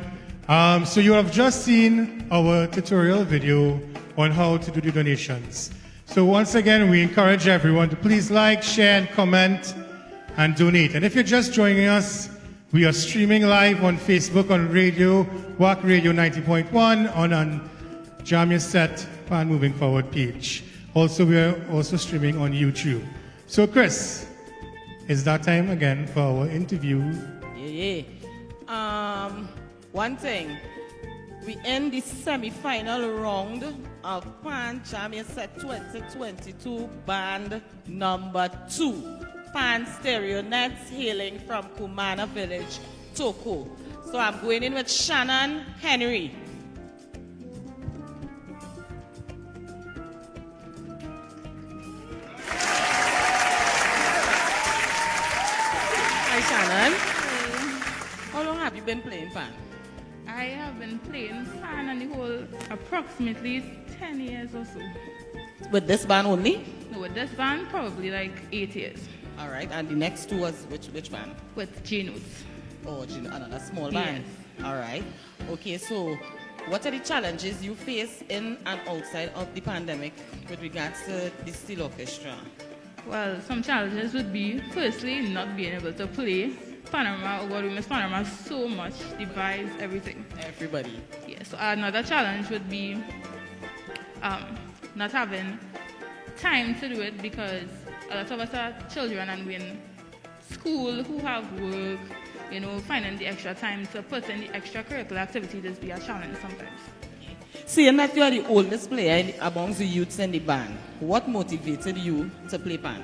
So you have just seen our tutorial video on how to do the donations. So once again, we encourage everyone to please like, share, and comment, and donate. And if you're just joining us, we are streaming live on Facebook, on radio, WAC Radio 90.1, on JAM Yuh Set Pan Moving Forward page. Also, we are also streaming on YouTube. So Chris, it's that time again for our interview. Yeah. One thing, we end the semi-final round of Pan JAM Yuh Set 2022 band number 2, Pan Stereonetts, hailing from Kumana Village, Toco. So I'm going in with Shannon Henry. Shannon, how long have you been playing pan? I have been playing pan on the whole approximately 10 years or so. With this band only? No, with this band probably like 8 years. All right, and the next two was which band? With J-Notes. Oh, another small band. Yes. All right. Okay, so what are the challenges you face in and outside of the pandemic with regards to the steel orchestra? Well, some challenges would be, firstly, not being able to play. Panama, oh God, we miss Panama so much, the vibes, everything. Everybody. Yeah, so another challenge would be not having time to do it because a lot of us are children and we're in school who have work, you know, finding the extra time to put in the extracurricular activities is be a challenge sometimes. Seeing that you are the oldest player amongst the youths in the band, what motivated you to play pan?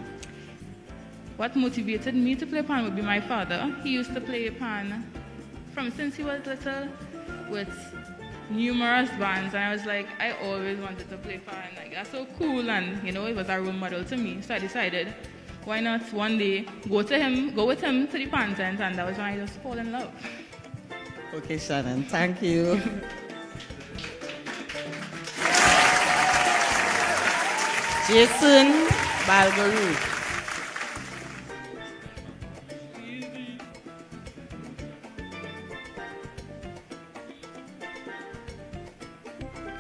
What motivated me to play pan would be my father. He used to play pan from since he was little with numerous bands, and I was like, I always wanted to play pan. Like, that's so cool, and you know, it was a role model to me. So I decided, why not one day go with him to the pan tent, and that was when I just fall in love. Okay, Shannon, thank you. Jason Balgaru.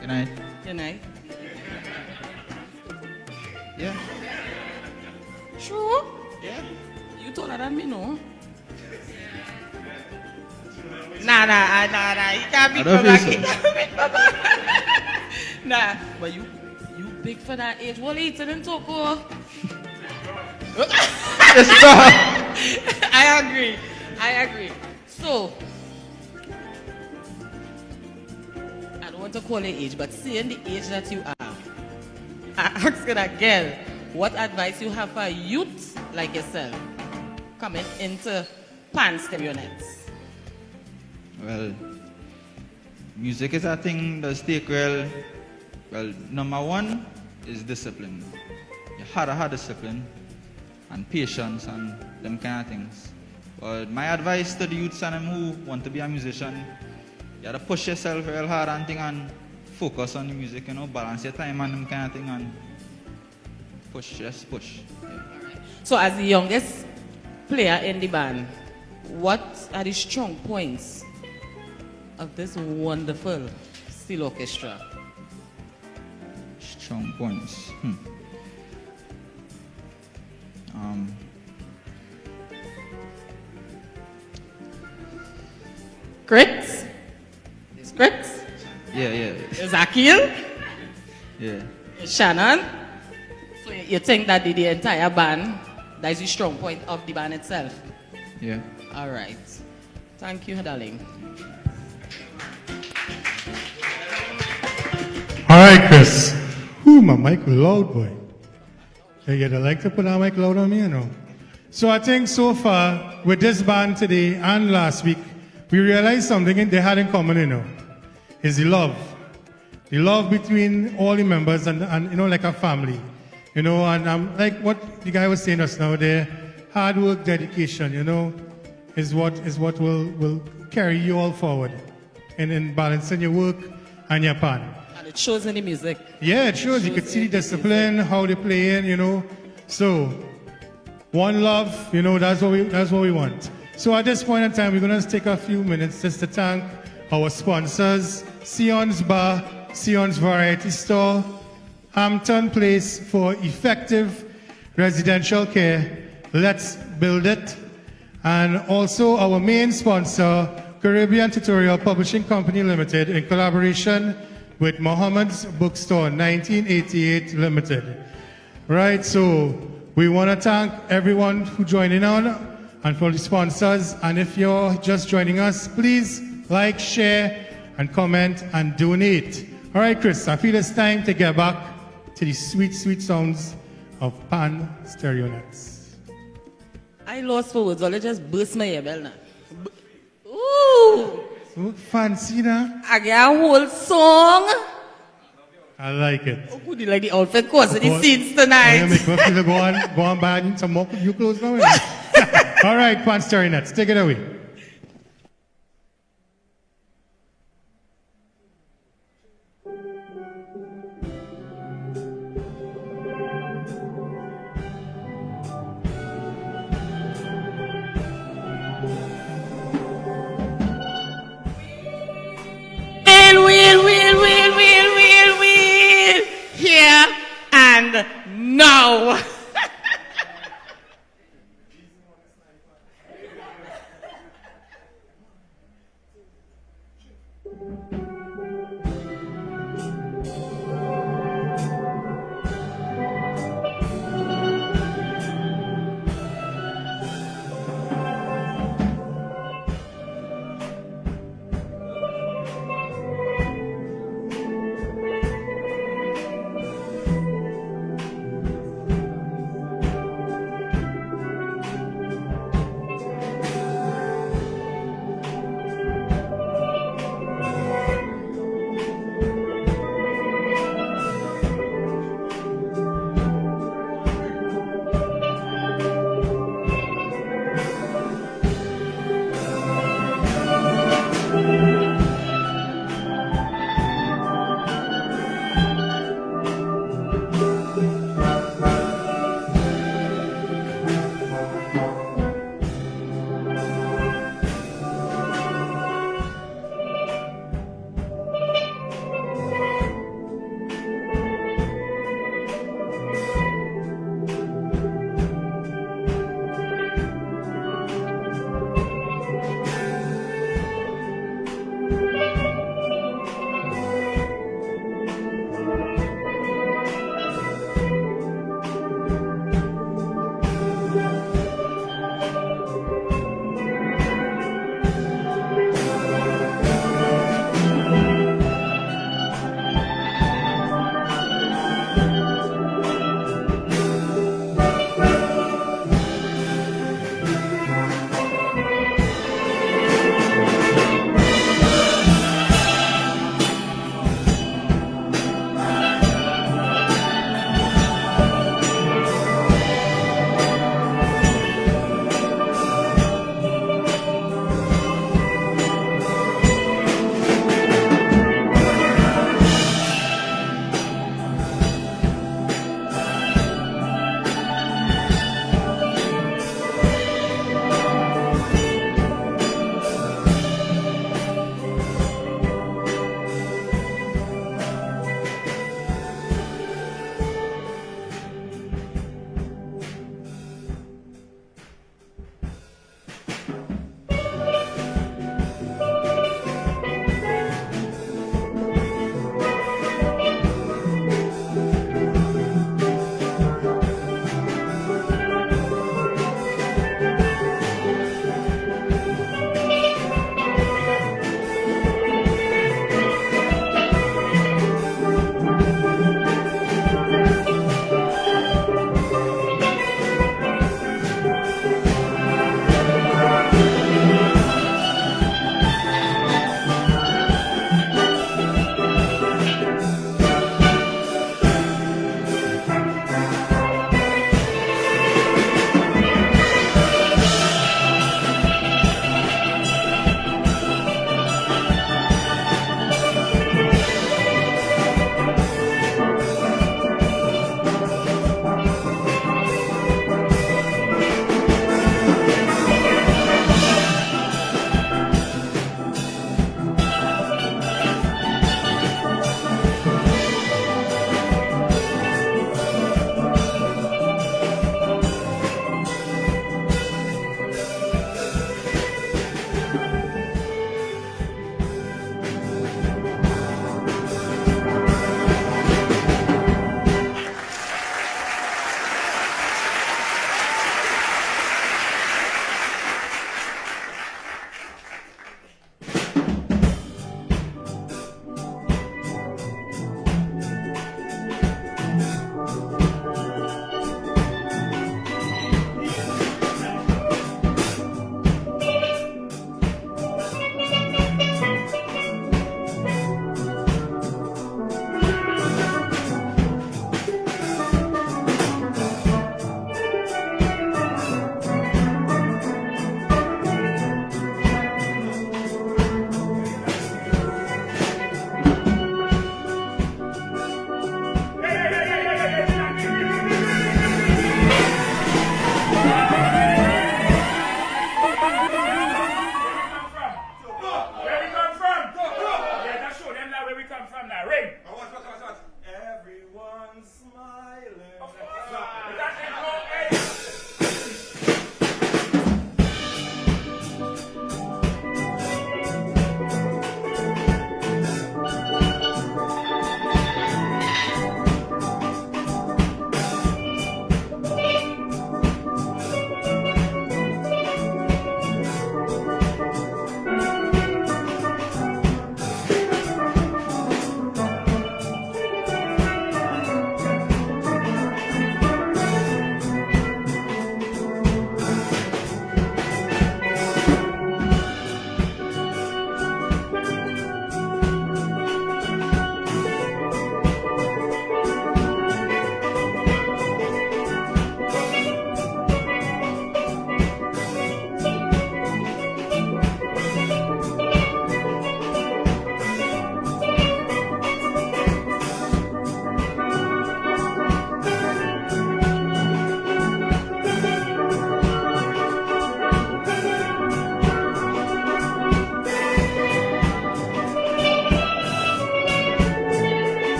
Good night. Good night. Yeah. Sure? Yeah. You taller than me, no? Nah. You can't be I don't back. think so. Nah, but you big for that age. What are you eating in Toco? I agree. So, I don't want to call it age, but seeing the age that you are, I ask that girl, what advice you have for youth like yourself coming into Pan Stereonetts? Well, music is a thing that take well, number one is discipline. You have discipline and patience and them kind of things. But my advice to the youths and them who want to be a musician, you have to push yourself real hard and thing and focus on the music, you know, balance your time and them kind of thing and push. Yeah. So as the youngest player in the band, what are the strong points of this wonderful steel orchestra? Strong points. Grits? Is Grits? Yeah. Is Akil? Yeah. Is Shannon? So you think that the entire band, that is the strong point of the band itself? Yeah. All right. Thank you, darling. All right, Chris. Ooh, my mic was loud, boy. You'd like to put that mic loud on me, you know? So I think so far, with this band today and last week, we realized something they had in common, you know, is the love. The love between all the members and you know, like a family. You know, and like what the guy was saying just now there, hard work, dedication, you know, is what will carry you all forward in balancing your work and your pan. And it shows in the music. Yeah, it shows. You could see the discipline, how they play in, you know. So, one love, you know, that's what we want. So at this point in time, we're going to take a few minutes just to thank our sponsors, Sion's Bar, Sion's Variety Store, Hampton Place for effective residential care. Let's build it. And also our main sponsor, Caribbean Tutorial Publishing Company Limited, in collaboration with Muhammad's Bookstore 1988 Limited. Right, so we want to thank everyone who joined in on and for the sponsors. And if you're just joining us, please like, share, and comment and donate. All right, Chris, I feel it's time to get back to the sweet, sweet sounds of Pan Stereonetts. I lost for words. I'll just burst my ear bell now. Ooh! So fancy that? I get a whole song. I like it. Oh, good, you like the outfit course of the scenes tonight. Make me feel go on buy some more new clothes now. All right, Pan Stereonetts, take it away. Wheel. Here and now.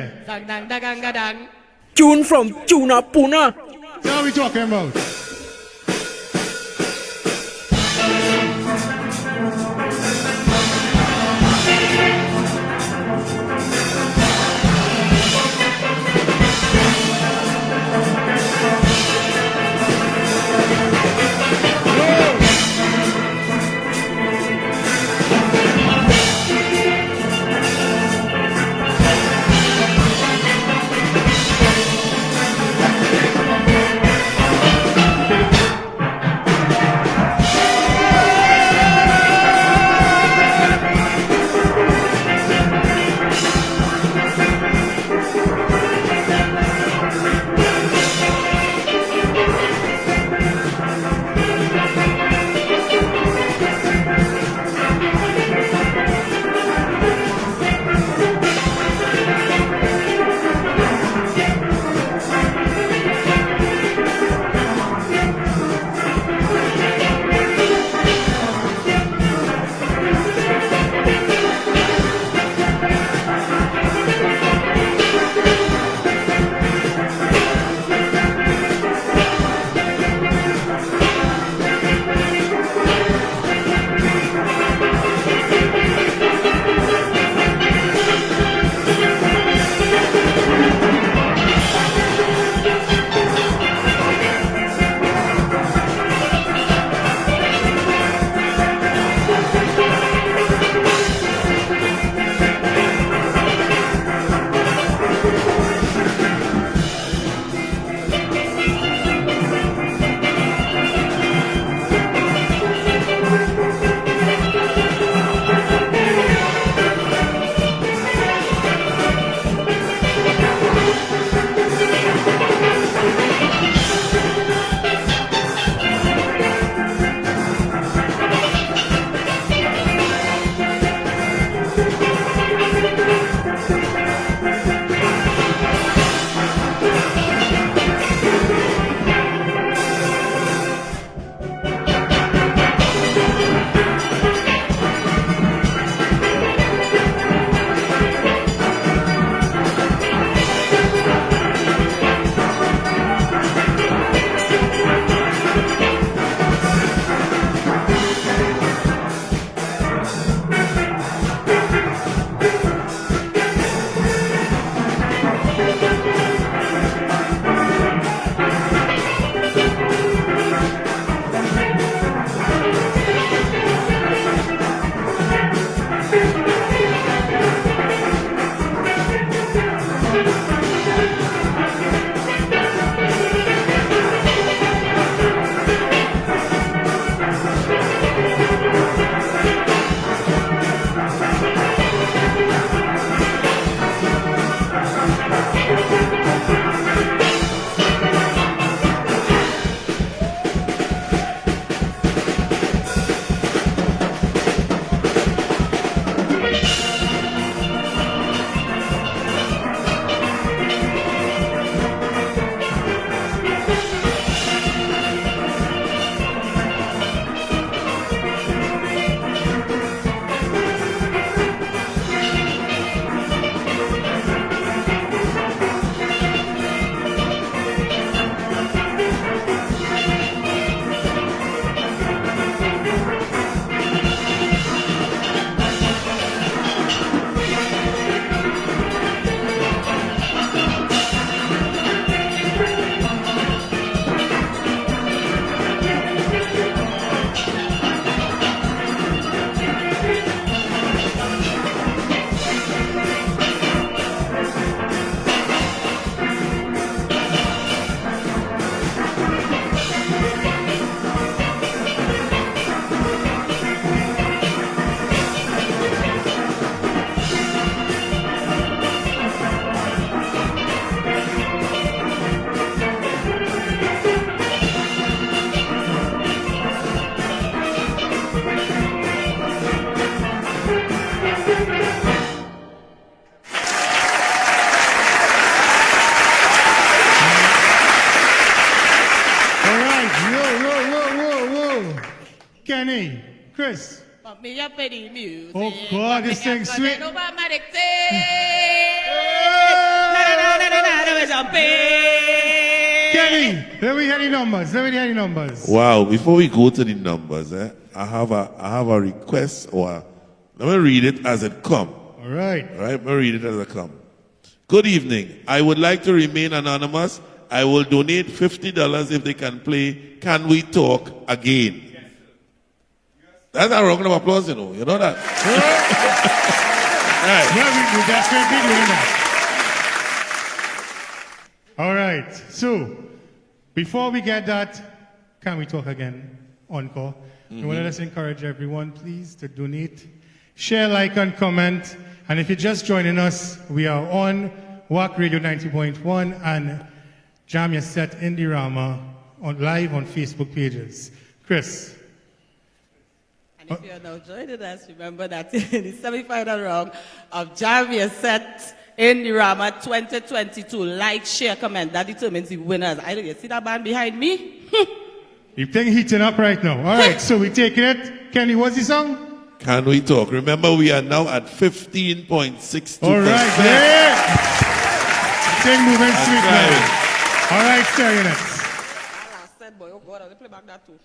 here. Dang, dang, dang, dang, dang. Tune from Tuna Puna. That's what we talking about. Kenny, Chris. Pump me up in the music. Oh God, this thing's sweet. Nobody treasure pay. Kenny, let me hear the numbers. Wow, before we go to the numbers, I have a request, or let me read it as it come. All right. Let me read it as it come. Good evening. I would like to remain anonymous. I will donate $50 if they can play Can We Talk Again. That's a round of applause, you know that. Right. Yeah, we definitely doing that. All right. So, before we get that, Can We Talk Again? Encore. We want to just encourage everyone, please, to donate, share, like, and comment. And if you're just joining us, we are on WAC Radio 90.1 and JAM Yuh Set Indie-Rama live on Facebook pages. Chris. And if you're now joining us, remember that in the semi-final round of JAM Yuh Set Indie-Rama 2022, like, share, comment, that determines the winners. I don't you see that band behind me? You think heating up right now. All right, so we taking it. Kenny, what's the song? Can We Talk? Remember, we are now at 15.62%. All right, yeah. Thing moving sweet now. All right, Stereonetts. I said, boy, oh God, I'll play back that too.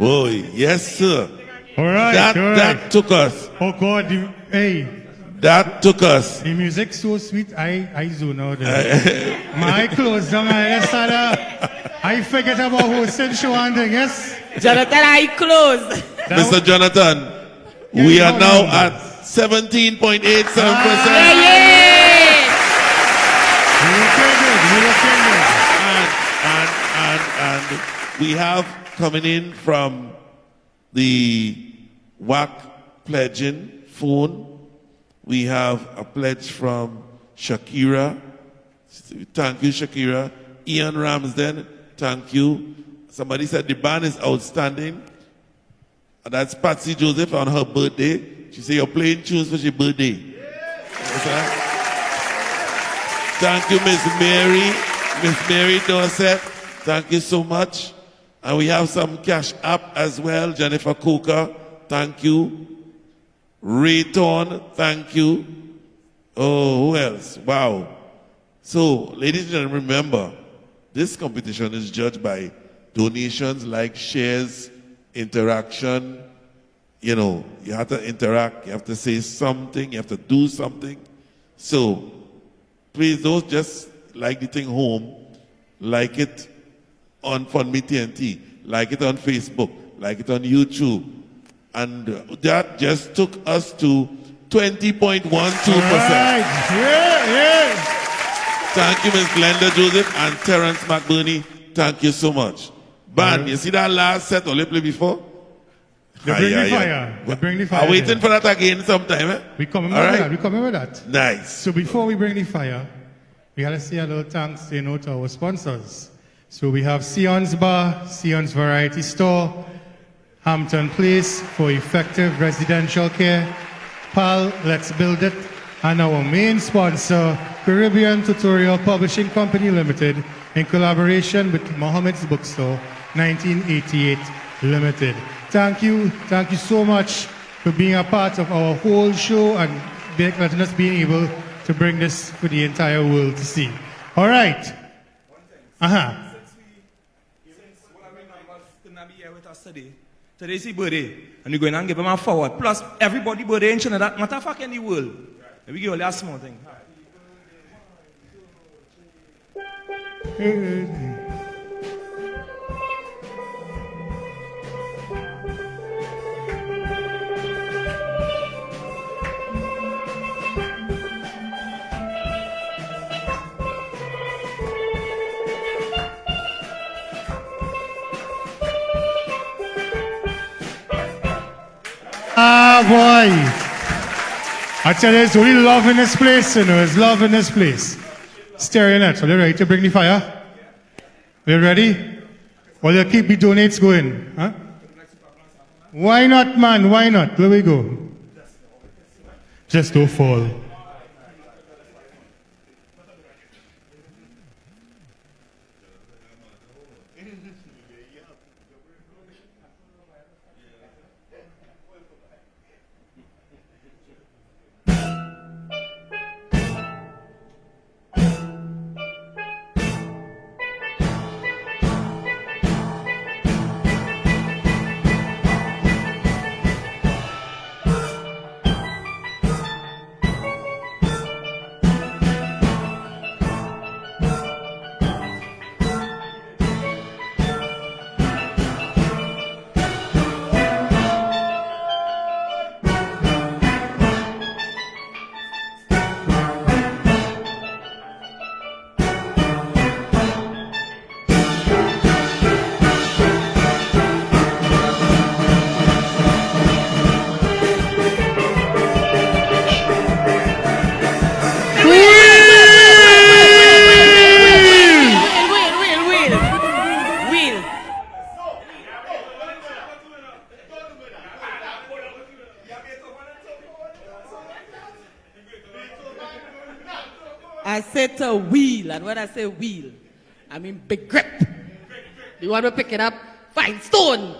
Oh, yes, sir. All right. That took us. Oh, God. Hey. That took us. The music so sweet, I zone out there. My clothes down, I forget about hosting show and thing, yes? Jonathan, I close. Mr. Jonathan, we are now at 17.87%. And we have coming in from the WAC pledging phone. We have a pledge from Shakira. Thank you, Shakira. Ian Ramsden, thank you. Somebody said the band is outstanding. And that's Patsy Joseph on her birthday. She said you're playing tunes for your birthday. Yes, thank you, Miss Mary Dorset. Thank you so much. And we have some cash app as well. Jennifer Coker, thank you. Rayton, thank you. Oh, who else? Wow. So, ladies and gentlemen, remember, this competition is judged by donations, like shares, interaction. You know, you have to interact, you have to say something, you have to do something. So, please don't just like the thing home, like it on FundMe TNT, like it on Facebook, like it on YouTube. And that just took us to 20.12%. Right. Yeah. Thank you, Ms. Glenda Joseph and Terrence McBurney. Thank you so much. Band, you see that last set only play before? They bring the fire. They bring the fire. I'm waiting for that again sometime. Eh? We coming with that. We coming with that. Nice. So before we bring the fire, we gotta say a little thanks, to our sponsors. So we have Sion's Bar, Sion's Variety Store, Hampton Place for effective residential care, PAL, Let's Build It, and our main sponsor, Caribbean Tutorial Publishing Company Limited, in collaboration with Mohammed's Bookstore, 1988 Limited. Thank you so much for being a part of our whole show and letting us be able to bring this for the entire world to see. All right. Today's his birthday, and we're going to give him a forward. Plus, everybody birthday in Trinidad, matter of fact, in the world. And we give all that small thing. Ah, boy. I tell you, it's really love in this place, It's love in this place. Stereonetts, are you ready to bring the fire? Are you ready? Well, you keep the donates going, huh? Why not, man? Why not? There we go. Just don't fall. I said to wheel, and when I say wheel, I mean big grip. You want to pick it up? Fine stone.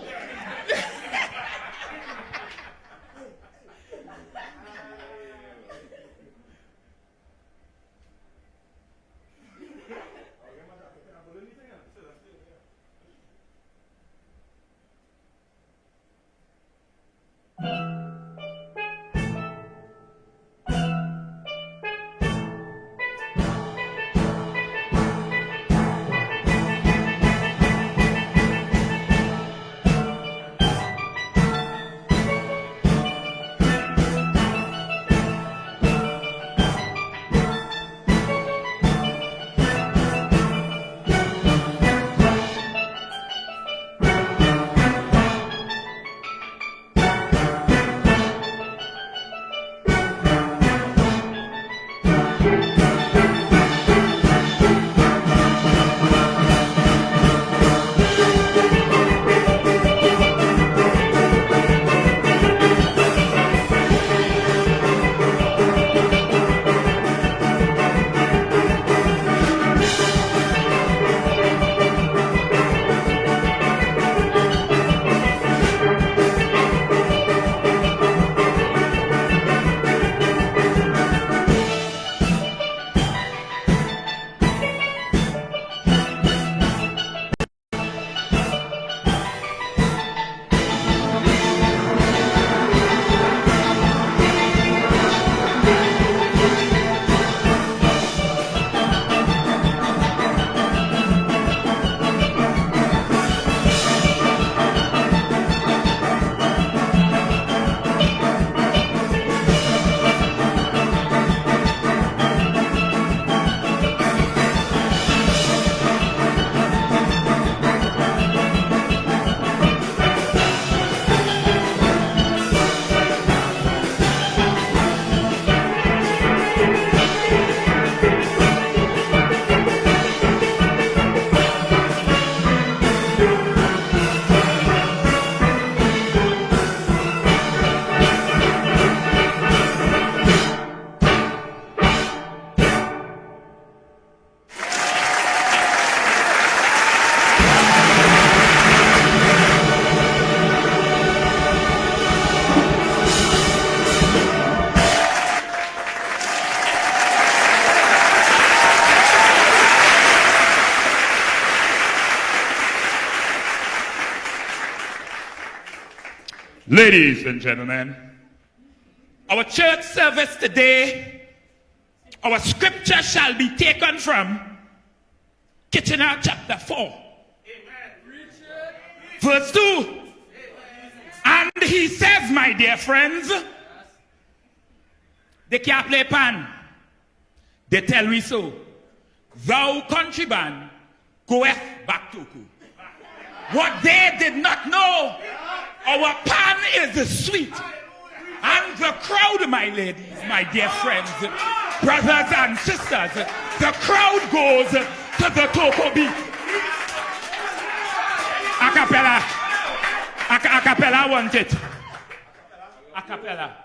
Ladies and gentlemen, our church service today, our scripture shall be taken from Kitchener chapter 4, verse 2. And he says, my dear friends, they can't play pan. They tell me so. Thou country band goeth back to Toco. What they did not know, our pan is sweet. And the crowd, my ladies, my dear friends, brothers and sisters, the crowd goes to the Toco beat. A cappella. A cappella, I want it. A cappella.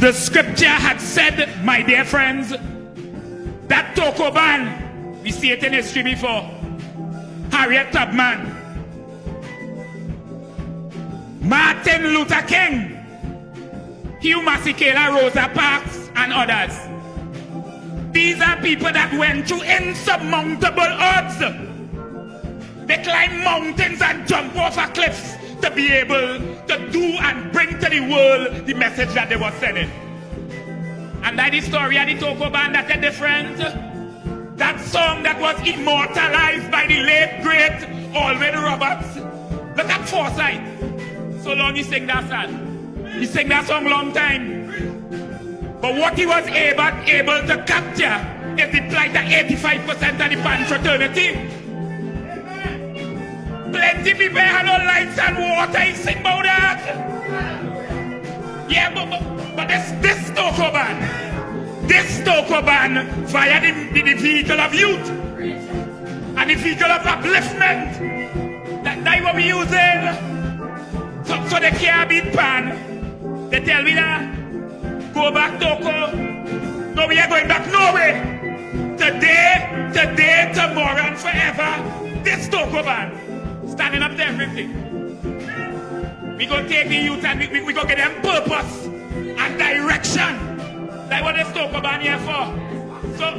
The scripture had said, my dear friends, that Toco Band, we see it in history before, Harriet Tubman, Martin Luther King, Hugh Masekela, Rosa Parks, and others. These are people that went through insurmountable odds. They climb mountains and jump off a cliff to be able to do and bring to the world the message that they were sending. And that is the story of the Toco Band that is different. That song that was immortalized by the late, great Alwyn Roberts. Look at Forsyth. So long he sang that song. He sang that song long time. But what he was able to capture is the plight of 85% of the pan fraternity. Plenty people had no lights and water, he sing about that. Yeah, but this Toco Band, via the vehicle of youth and the vehicle of upliftment, that's what we using. So they can't beat pan. They tell me that, go back Toco. No, we are going back nowhere. Today, tomorrow, and forever, this Toco Band. Standing up to everything. We go take the youth and we go get them purpose and direction. That's what this Toco Band here for.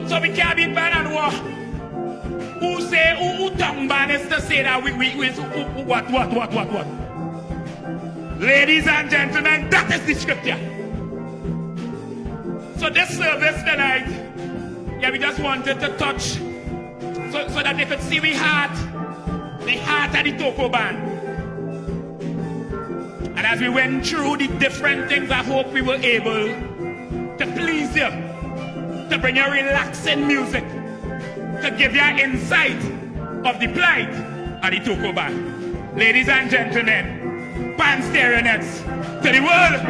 So we can't be bad and war. Who tongue ban is to say that we what? Ladies and gentlemen, that is the scripture. So this service tonight, yeah, we just wanted to touch so that they could see the heart of the Toco Band. And as we went through the different things, I hope we were able to please you, to bring you relaxing music, to give you an insight of the plight of the Toco Band. Ladies and gentlemen, Pan Stereonetts to the world.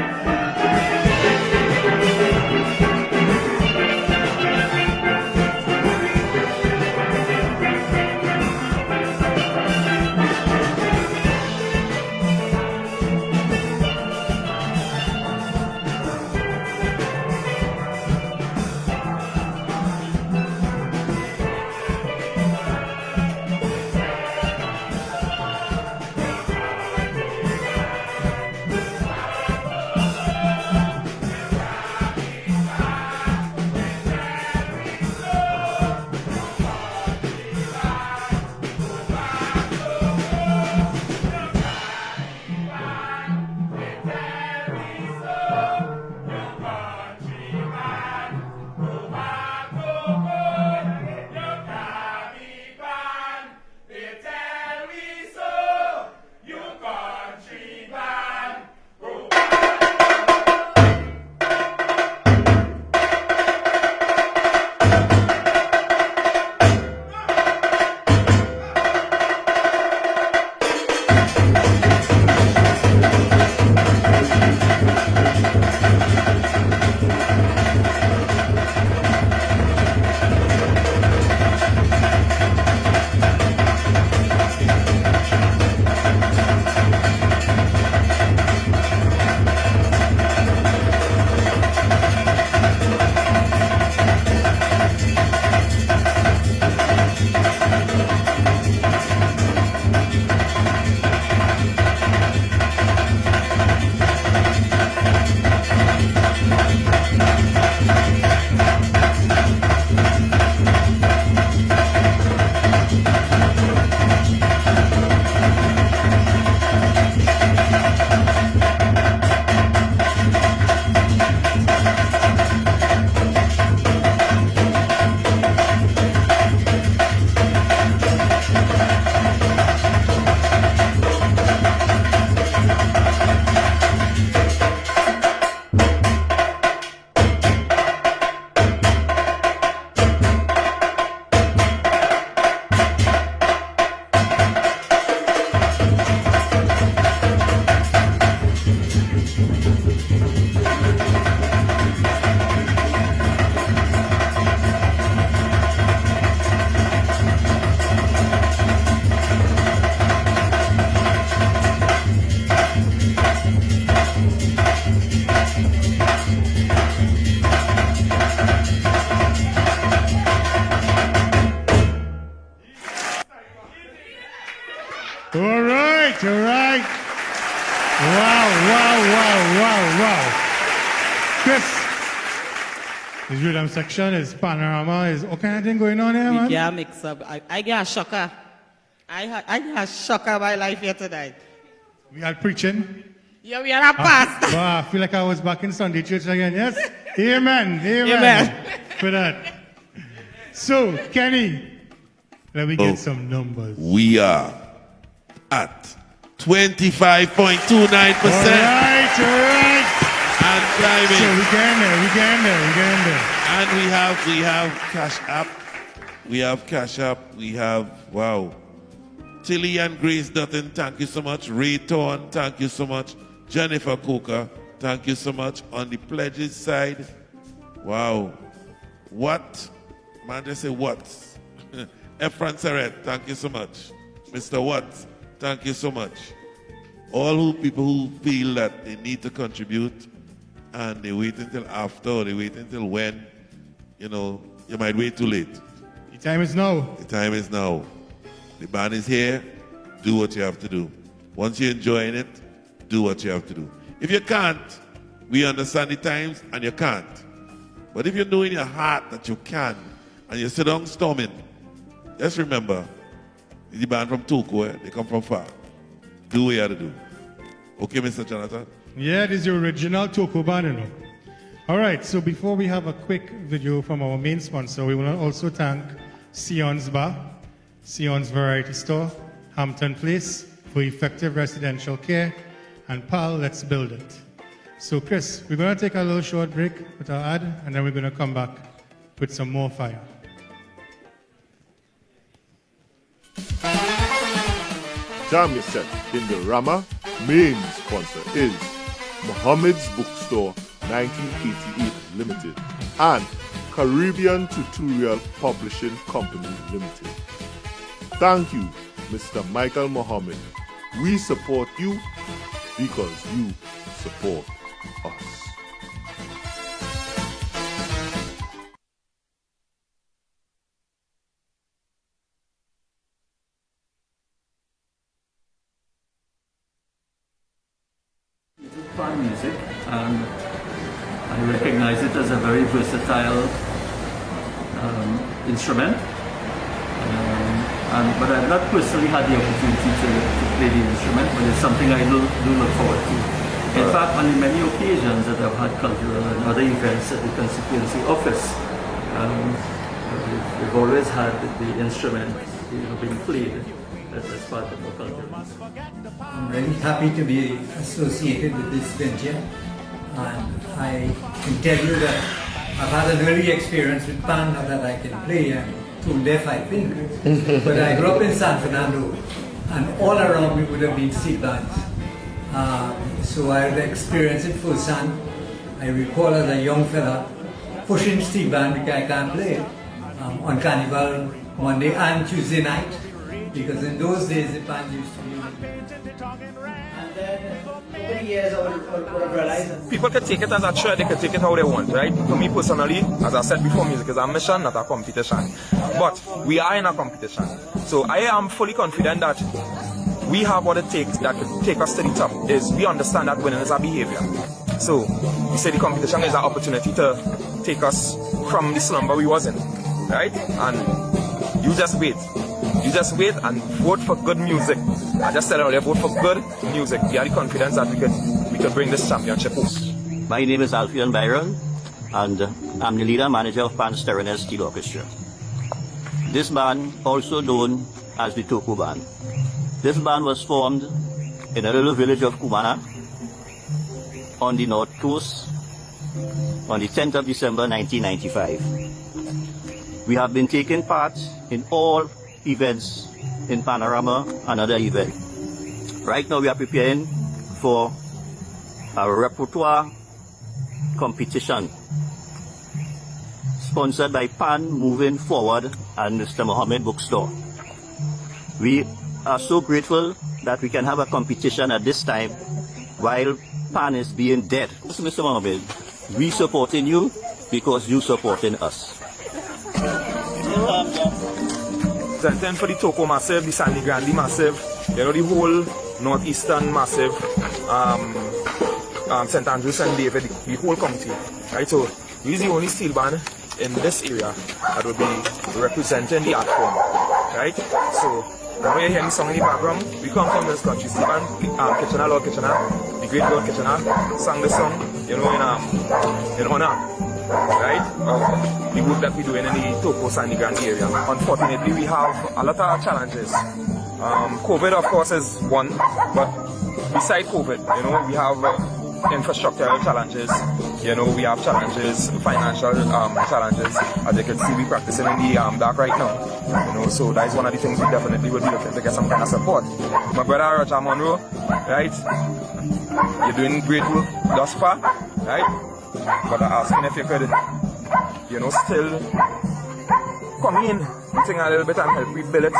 All right. Wow. Chris, this rhythm section is panorama, is what kind of thing going on here, man? We can't mix up. I get a shocker. I get a shocker of my life here tonight. We are preaching. Yeah, we are a pastor. Wow, I feel like I was back in Sunday church again, yes? Amen. For that. So, Kenny, let me get some numbers. We are at 25.29%. All right. And climbing. So we getting there. And we have Cash App. We have, wow. Tilly and Grace Dutton, thank you so much. Ray Thorne, thank you so much. Jennifer Coker, thank you so much. On the pledges side, wow. What? Man, just say what? Efran Seret, thank you so much. Mr. Watts, thank you so much. All who people who feel that they need to contribute and they wait until after or they wait until when, you know, you might wait too late. The time is now. The time is now. The band is here. Do what you have to do. Once you're enjoying it, do what you have to do. If you can't, we understand the times and you can't. But if you know in your heart that you can and you sit down storming, just remember, the band from Toco, they come from far. Do what you have to do. Okay, Mr. Jonathan? Yeah, it is the original Toco Band, you know. All right, so before we have a quick video from our main sponsor, we want to also thank Sion's Bar, Sion's Variety Store, Hampton Place for effective residential care, and PAL, Let's Build It. So Chris, we're going to take a little short break with our ad, and then we're going to come back with some more fire. JAM Yuh Set in the Rama main sponsor is Muhammad's Bookstore 1988 Limited and Caribbean Tutorial Publishing Company Limited. Thank you, Mr. Michael Muhammad. We support you because you support us. Pan music, and I recognize it as a very versatile instrument. But I've not personally had the opportunity to play the instrument, but it's something I do look forward to. In fact, on the many occasions that I've had cultural and other events at the constituency office, we've always had the instrument being played as part of the culture. I'm really happy to be associated with this venture, and I can tell you that I've had an early experience with pan, not that I can play. I'm too deaf, I think. But I grew up in San Fernando, and all around me would have been steel bands. So I had experienced it firsthand. I recall as a young fella pushing steel band because I can't play it on Carnival Monday and Tuesday night, because in those days the band used to be. And then over the years I would have realized People can take it as a trend, they can take it how they want, right? For me personally, as I said before, music is a mission, not a competition. But we are in a competition. So I am fully confident that we have what it takes that could take us to the top. Is we understand that winning is a behavior. So we say the competition is an opportunity to take us from the slumber we was in, right? And you just wait. You just wait and vote for good music. I just said earlier, vote for good music. We have the confidence that we could bring this championship home. My name is Alfian Byron, and I'm the leader manager of Pan Stereonetts Steel Orchestra. This band, also known as the Toco Band. This band was formed in a little village of Kumana on the north coast on the 10th of December 1995. We have been taking part in all events in Panorama and other events. Right now we are preparing for a repertoire competition sponsored by Pan Moving Forward and Mr. Muhammad Bookstore. We are so grateful that we can have a competition at this time while Pan is being dead. Mr. Muhammad, we supporting you because you supporting us. Then for the Toco Massive, the Sandy Grande Massive, you know, the whole Northeastern Massive, St. Andrew, St. David, the whole county, right? So we're the only steel band in this area that will be representing the art form, right? So when you hear the song in the background, we come from this country. Steel band, Kitchener, Lord Kitchener, the great Lord Kitchener, sang the song, you know, in honor, right? The work that we're doing in the Toco Sandy Grande area. Unfortunately, we have a lot of challenges. COVID, of course, is one, but beside COVID, you know, we have infrastructural challenges, you know, we have challenges, financial challenges. As you can see, we're practicing in the dark right now, you know, so that is one of the things we definitely will be looking to get some kind of support. My brother Roger Monroe, right, you're doing great work thus far, right, but I'm asking if you could, you know, still come in, think a little bit and help rebuild it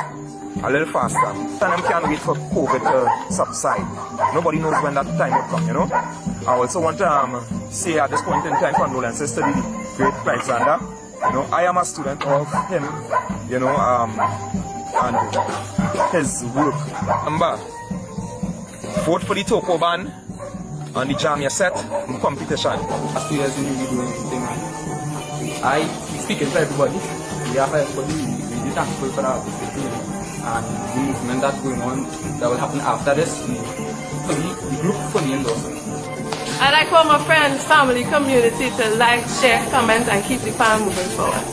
a little faster. And I can't wait for COVID to subside. Nobody knows when that time will come, you know. I also want to say at this point in time condolences to the great Alexander. You know, I am a student of him, you know, and his work. Remember, vote for the Toco Band and the JAM Yuh Set Competition. Last 2 years we really doing anything, man. I speaking to everybody. We are everybody really thankful for that opportunity and the movement that's going on that will happen after this. the group fully endorses it. I'd like for my friends, family, community to like, share, comment, and keep the pan moving forward.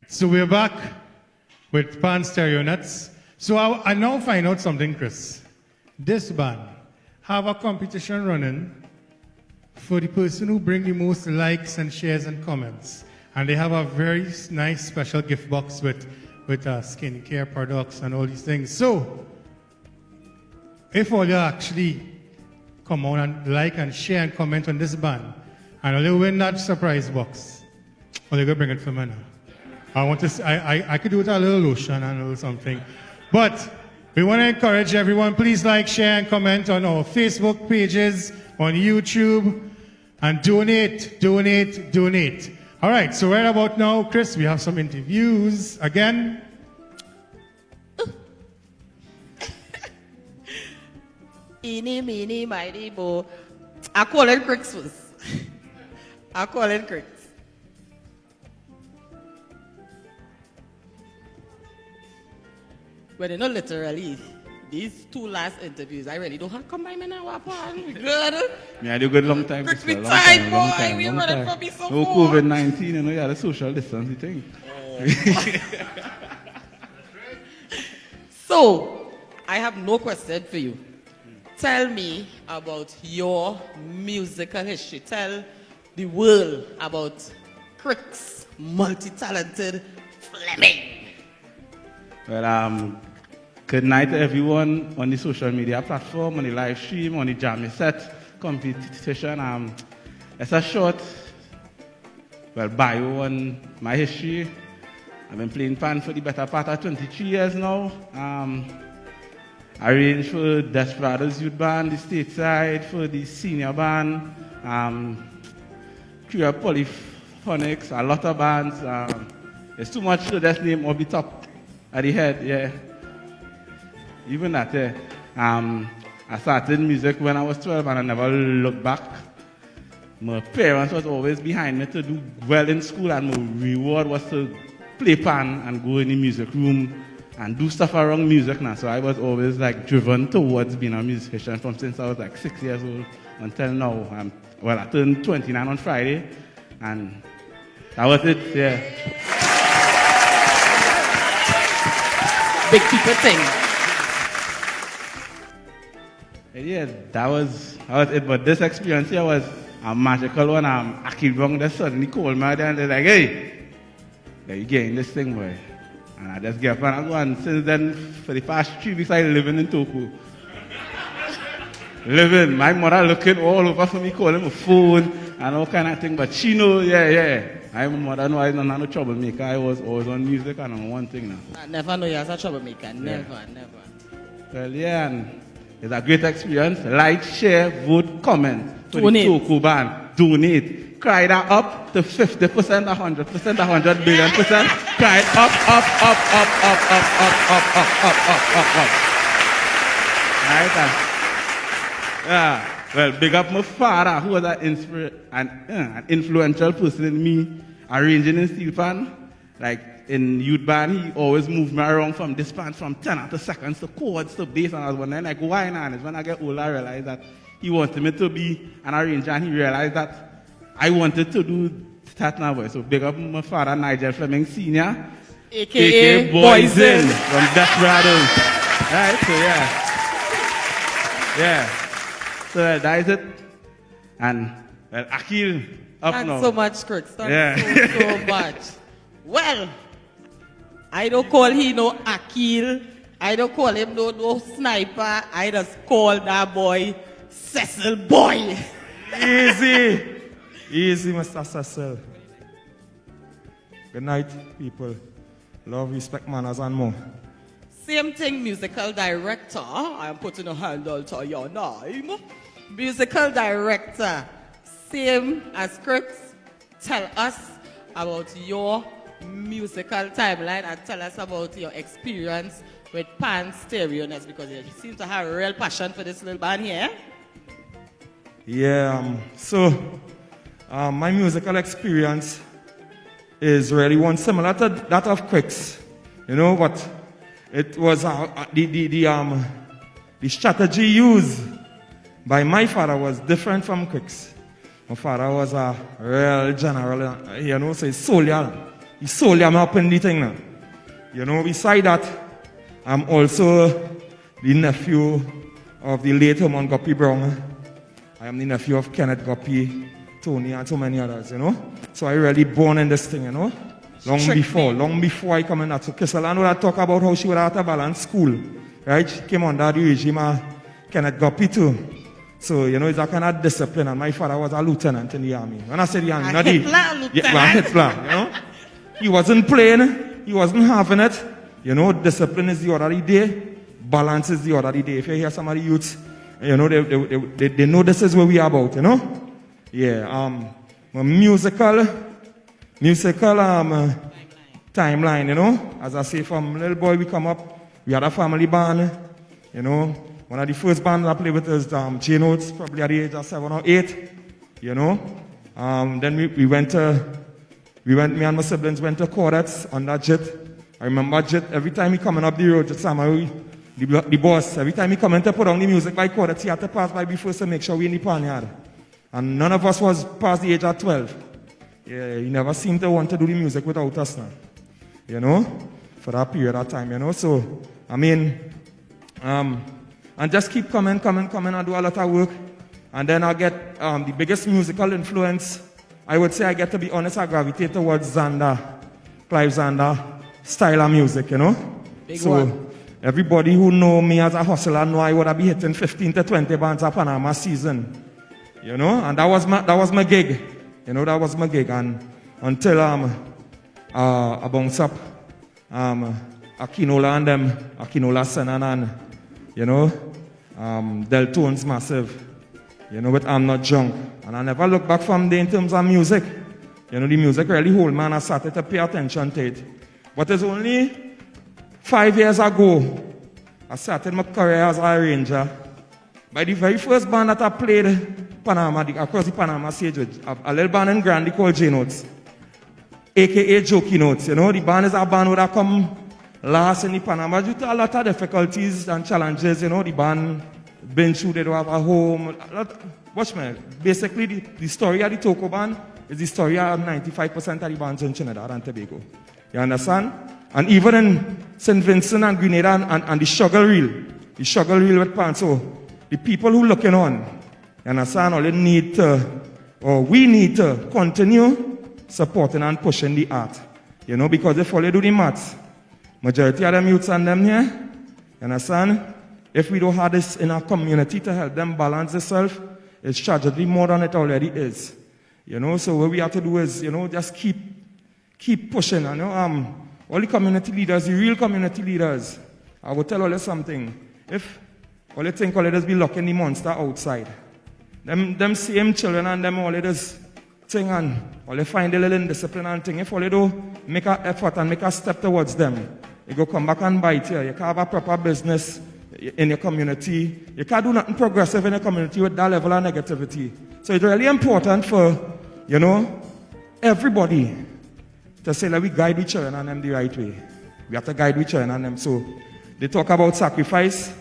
So we're back with Pan Stereonetts. So I now find out something, Chris. This band have a competition running for the person who bring the most likes and shares and comments. And they have a very nice special gift box with skincare products and all these things. So if all you actually come on and like and share and comment on this band, and you'll win that surprise box, well, you're going to bring it for me now. I want to. I could do with a little lotion and a little something, but we want to encourage everyone. Please like, share, and comment on our Facebook pages, on YouTube, and donate. All right. So right about now, Chris, we have some interviews again. Eeny, meeny, miny, mo. I call it Cricks first. I call it Cricks. Well, you know, literally, these two last interviews, I really don't have to combine me now. We good? Yeah, I do good long time. Cricks, we long tight, time, boy. long time, We long running time. for me so No far. COVID-19, you know, you had a social distancing thing. So, I have no question for you. Tell me about your musical history. Tell the world about Cricks, multi-talented Fleming. Well, good night to everyone on the social media platform, on the live stream, on the JAM Yuh Set Competition. It's a short, bio on my history. I've been playing pan for the better part of 23 years now. I arranged for Desperados Youth Band, the stateside, for the senior band, Queer Polyphonics, a lot of bands. There's too much to just name off the top at the head, yeah. Even that, I started music when I was 12 and I never looked back. My parents was always behind me to do well in school, and my reward was to play pan and go in the music room and do stuff around music now. So I was always like driven towards being a musician from since I was like 6 years old until now. I turned 29 on Friday, and that was it, yeah. Big people thing. Yeah, that was it. But this experience here was a magical one. Akil Bong just suddenly called me and they're like, hey, you getting this thing, boy. And I just get up and I go, and since then, for the past 3 weeks, I living in Toco. Living. My mother looking all over for me, calling my phone and all kind of thing. But she know, yeah. My mother know I don't have no troublemaker. I was always on music and on one thing now. I never know you as a troublemaker. Never. Well, yeah, and it's a great experience. Like, share, vote, comment. For Donate. the Toco Band. Donate. Cry that up to 50%, 100%, 100 billion percent. Cry it up. Right? Yeah. Well, big up my father, who was an influential person in me, arranging in steel pan. Like in youth band, he always moved me around from this band, from tenor to seconds to chords to bass. And I was wondering, like, why not? And when I get older, I realized that he wanted me to be an arranger, and he realized that I wanted to do that now. So big up my father, Nigel Fleming Sr., AKA Boysen from Desperados. Right, so yeah. So that is it. And well, Akil up Thanks now. so much, Cricks. Thanks so much. Well, I don't call him no Akil. I don't call him no sniper. I just call that boy Cecil Boy. Easy, Mr. Cecil. Good night, people. Love, respect, manners, and more. Same thing, musical director. I am putting a handle to your name. Musical director. Same as Cricks. Tell us about your musical timeline and tell us about your experience with Pan Stereonetts, because you seem to have a real passion for this little band here. My musical experience is really one similar to that of Quick's, but it was the strategy used by my father was different from Quick's. My father was a real general, so he's solely up in the thing now. Beside that, I'm also the nephew of the late Herman Guppy Brown. I am the nephew of Kenneth Guppy, Tony, and so many others, So I really born in this thing, long before I come in that. So Kisselano that talk about how she would have to balance school, right? She came under the regime of Kenneth Guppy too. So, it's a kind of discipline, and my father was a lieutenant in the army. When I say the army, not the... Hitler, He wasn't playing, he wasn't having it. Discipline is the order of the day, balance is the order of the day. If you hear some of the youths, they know this is what we are about, My musical timeline, as I say, from little boy we come up, we had a family band, One of the first bands I played with is JAM Yuh, probably at the age of 7 or 8, Then me and my siblings went to Cordets under JIT. I remember JIT, every time he coming up the road, the boss, every time he coming to put on the music by Cordets, he had to pass by before to make sure we in the panyard. And none of us was past the age of 12. He never seemed to want to do the music without us now, for that period of time, So, and just keep coming and do a lot of work. And then I get the biggest musical influence. I would say, I get to be honest, I gravitate towards Clive Zander style of music, Big one. Everybody who know me as a hustler know I would be hitting 15 to 20 bands a Panama season. And that was my gig. That was my gig. And until I bounce up Akinola and them, Akinola Senan and Deltone's massive, but I'm not drunk. And I never look back from there in terms of music. The music really hold me and I started to pay attention to it. But it's only 5 years ago I started my career as an arranger. By the very first band that I played Panama, across the Panama stage, a little band in Grandy called J Notes, aka Jokey Notes. The band is a band that come last in the Panama due to a lot of difficulties and challenges. The band been through, they don't have a home. Watch me. Basically, the story of the Toco Band is the story of 95% of the bands in Trinidad and Tobago. You understand? And even in St. Vincent and Grenada and the struggle reel with Pan. So, the people who looking on, you understand, we need to continue supporting and pushing the art. Because if all they do the maths, majority of them youths and them here, you understand? If we don't have this in our community to help them balance themselves, it's tragedy more than it already is. So what we have to do is, just keep pushing. All the community leaders, the real community leaders, I will tell all you something. If all you think all you just be locking the monster outside, them same children and them all you just thing and all you find a little indiscipline and thing, if all you do make an effort and make a step towards them, you go come back and bite you. You can't have a proper business in your community. You can't do nothing progressive in your community with that level of negativity. So it's really important for, everybody to say that we guide each other and them the right way. We have to guide each other and them. So they talk about sacrifice.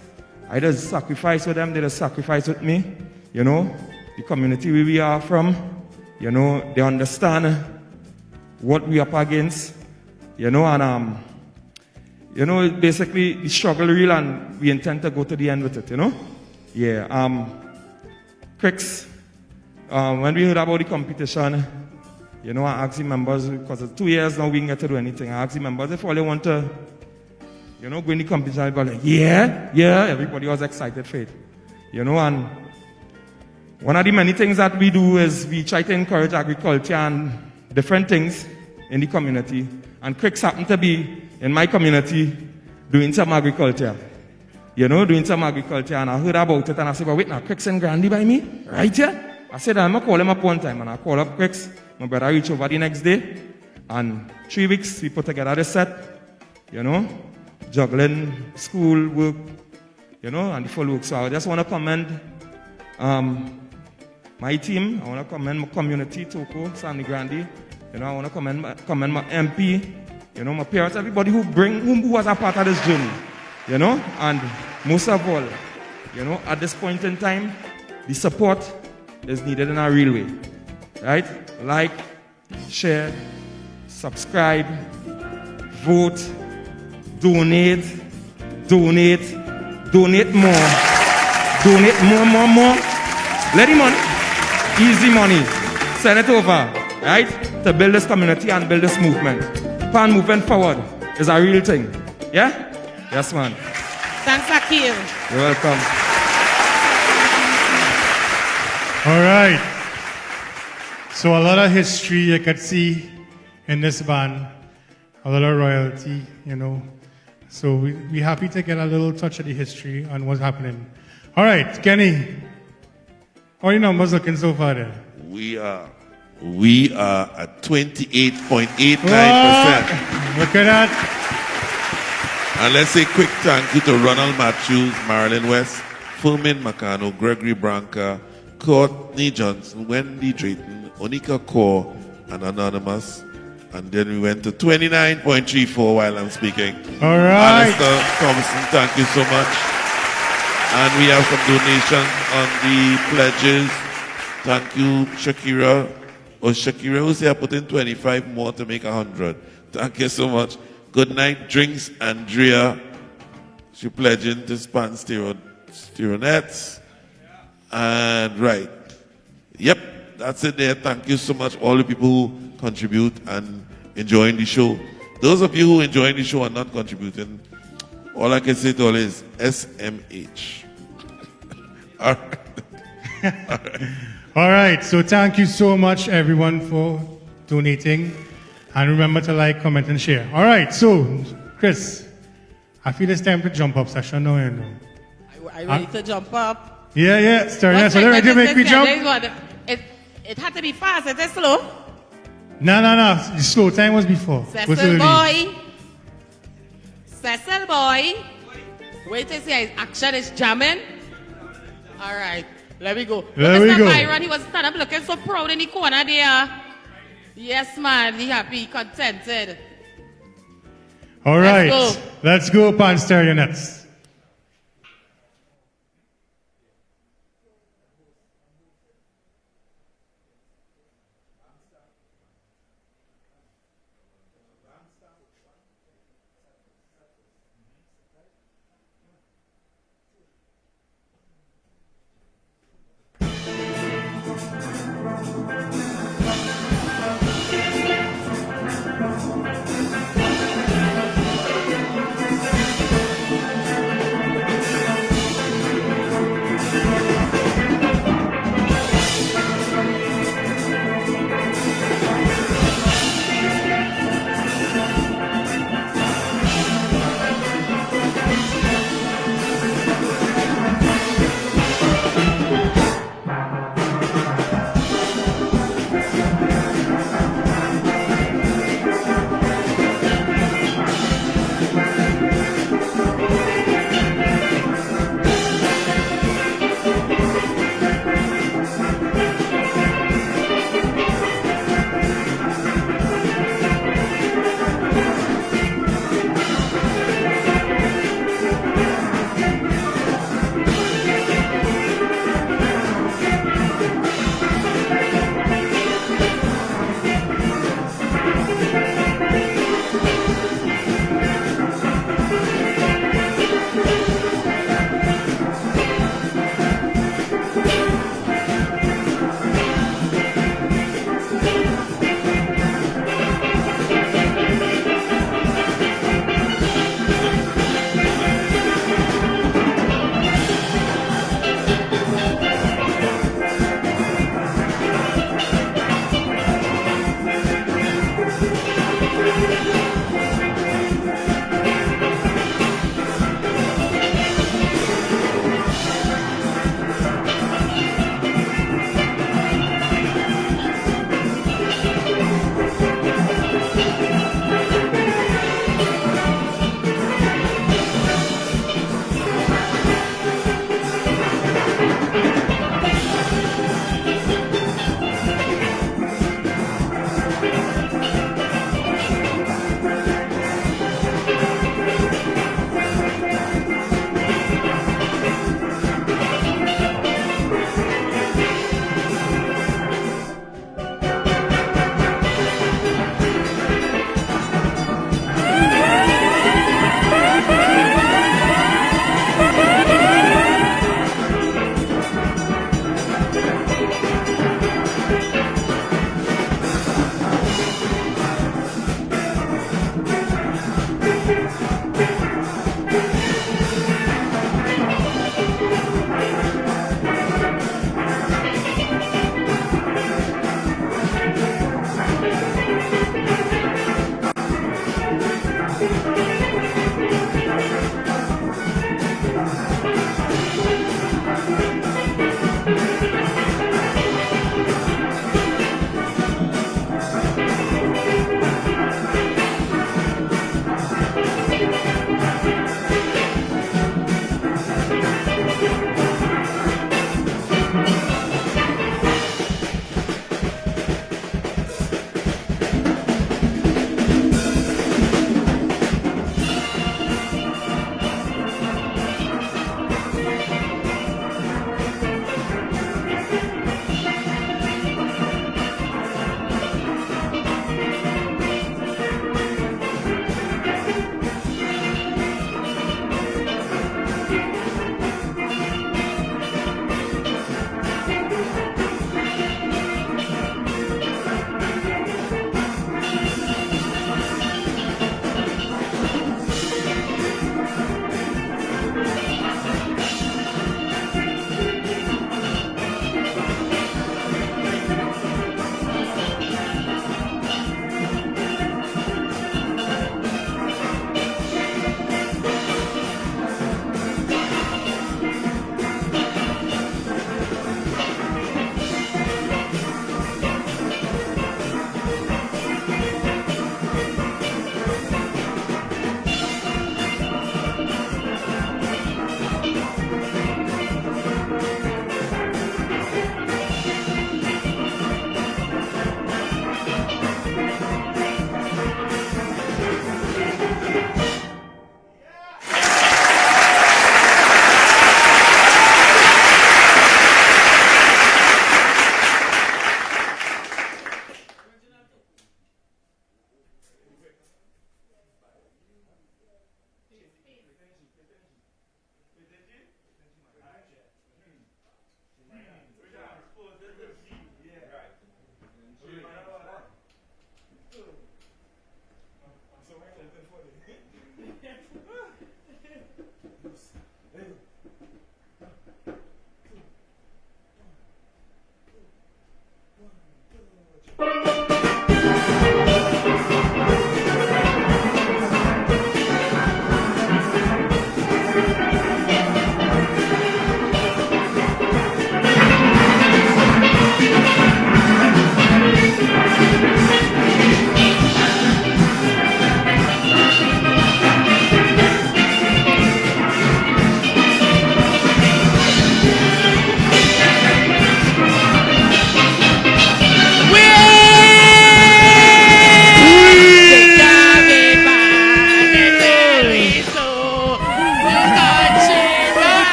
I just sacrifice with them, they just sacrifice with me. The community where we are from, they understand what we are up against, and basically the struggle real and we intend to go to the end with it, Cricks, when we heard about the competition, I asked the members, because it's 2 years now we can get to do anything, I asked the members if all they want to, go in the competition, I go like, yeah, everybody was excited for it, and one of the many things that we do is we try to encourage agriculture and different things in the community, and Cricks happen to be in my community doing some agriculture. And I heard about it and I said, well, wait now, Cricks and Grandy by me? Right here? I said, I'm going to call him up one time, and I call up Cricks. My brother reached over the next day, and 3 weeks we put together the set, juggling school work, and the full work. So I just want to commend my team. I want to commend my community, Toco, Sandy Grande. You know, I want to commend my MP, you know, my parents, everybody who was a part of this journey, you know, and most of all, you know, at this point in time, the support is needed in a real way, right? Like, share, subscribe, vote, donate more. Donate more. Let the money, easy money, send it over, right? To build this community and build this movement. Pan moving forward is a real thing. Yeah? Yes, man. Thanks, Akil. You're welcome. All right. So a lot of history you could see in this band, a lot of royalty, you know. So we're happy to get a little touch of the history and what's happening. All right, Kenny, how are your numbers looking so far there? We are at 28.89%. Look at that. And let's say quick thank you to Ronald Matthews, Marilyn West, Fulmin Macano, Gregory Branca, Courtney Johnson, Wendy Drayton, Onika Kaur, and Anonymous. And then we went to 29.34 while I'm speaking. All right. Alistair Thompson, thank you so much. And we have some donations on the pledges. Thank you, Shakira. Oh, Shakira who's here put in 25 more to make 100. Thank you so much. Good night, Drinks, Andrea. She pledging to Pan Stereonetts. And right. Yep, that's it there. Thank you so much, all the people who contribute and enjoying the show. Those of you who enjoying the show and not contributing, all I can say to all is SMH. All right. All right, so thank you so much, everyone, for donating. And remember to like, comment, and share. All right, so, Chris, I feel it's time to jump up session now, you know. Are you ready to jump up? Yeah, Stereonetts, are you ready to make me jump? It had to be fast. Is it slow? No. The slow time was before. Cecil boy. Wait to see his action is jamming. All right, let me go. Mr. Byron, he was standing up looking so proud in the corner there. Yes, man, he happy, contented. All right, let's go Pan Stereonetts.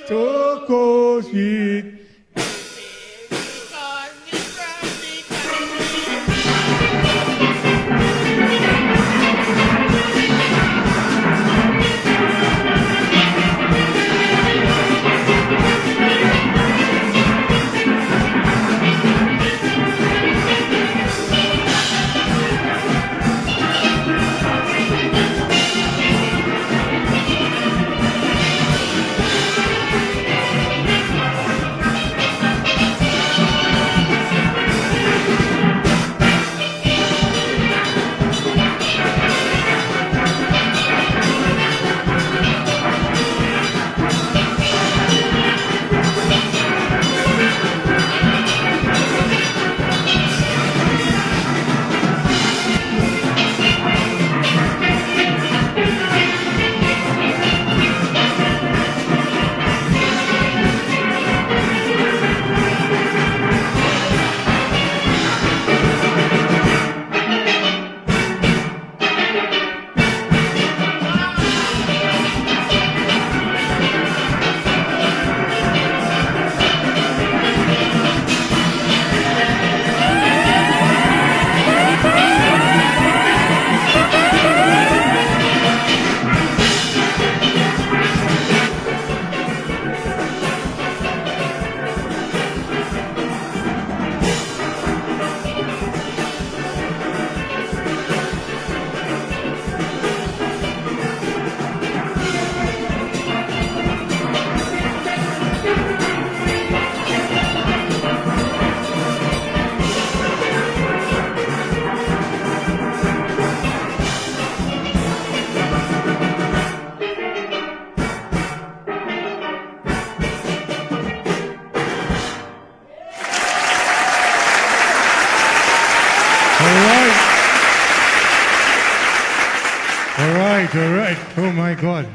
Toco sweet. right, all right. Oh my God.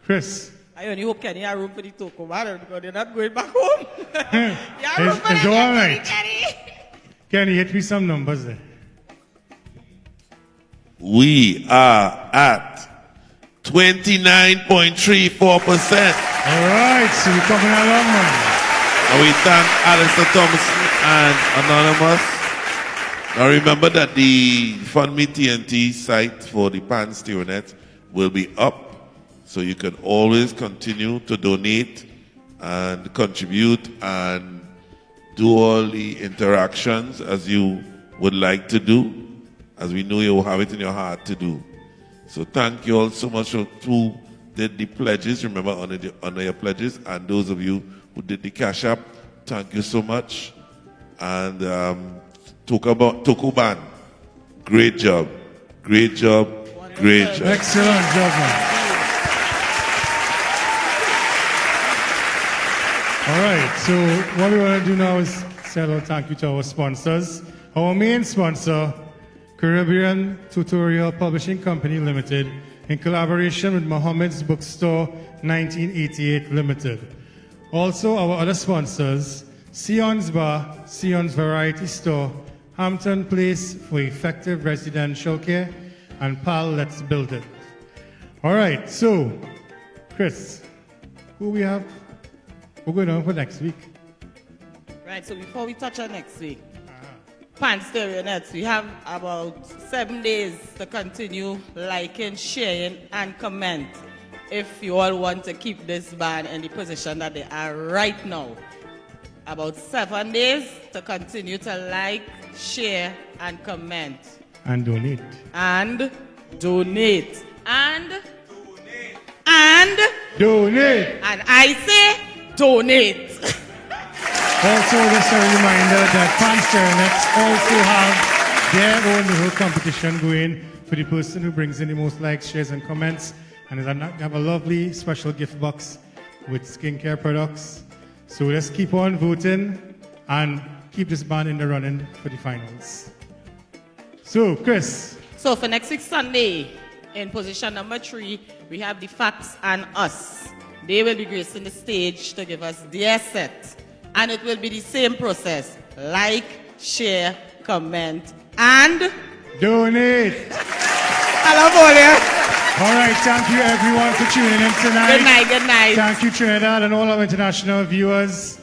Chris. I only hope Kenny has room for the Toco Band because they're not going back home. It's all right. Kenny, hit me some numbers there. We are at 29.34%. All right, so we're coming along, man. And we thank Alistair Thomas and Anonymous. Now remember that the FundMe TNT site for the Pan Stereonetts will be up, so you can always continue to donate and contribute and do all the interactions as you would like to do, as we know you will have it in your heart to do. So thank you all so much for who did the pledges. Remember, honor your pledges. And those of you who did the cash app, thank you so much. And Toco Band, great job. Great job. Great job. Excellent job, man. All right, so what we want to do now is say a little thank you to our sponsors. Our main sponsor, Caribbean Tutorial Publishing Company Limited, in collaboration with Muhammad's Bookstore 1988 Limited. Also, our other sponsors, Sion's Bar, Sion's Variety Store, Hampton Place for effective residential care, and PAL Let's Build It. All right, so, Chris, who we have? We're going on for next week. Right, so before we touch on next week, Pan Stereonetts, we have about 7 days to continue liking, sharing, and comment if you all want to keep this band in the position that they are right now. About 7 days to continue to like, share, and comment. And donate. And donate. And donate. And donate. And I say donate. Also, just a reminder that Pan Stereonetts also have their own little competition going for the person who brings in the most likes, shares, and comments. And they have a lovely special gift box with skincare products. So let's keep on voting and keep this band in the running for the finals. So, Chris. So for next week Sunday, in position number 3, we have the Facts and Us. They will be gracing the stage to give us their set. And it will be the same process. Like, share, comment, and donate. I love all you. All right, thank you everyone for tuning in tonight. Good night, good night. Thank you, Trinidad, and all our international viewers.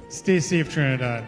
Stay safe, Trinidad.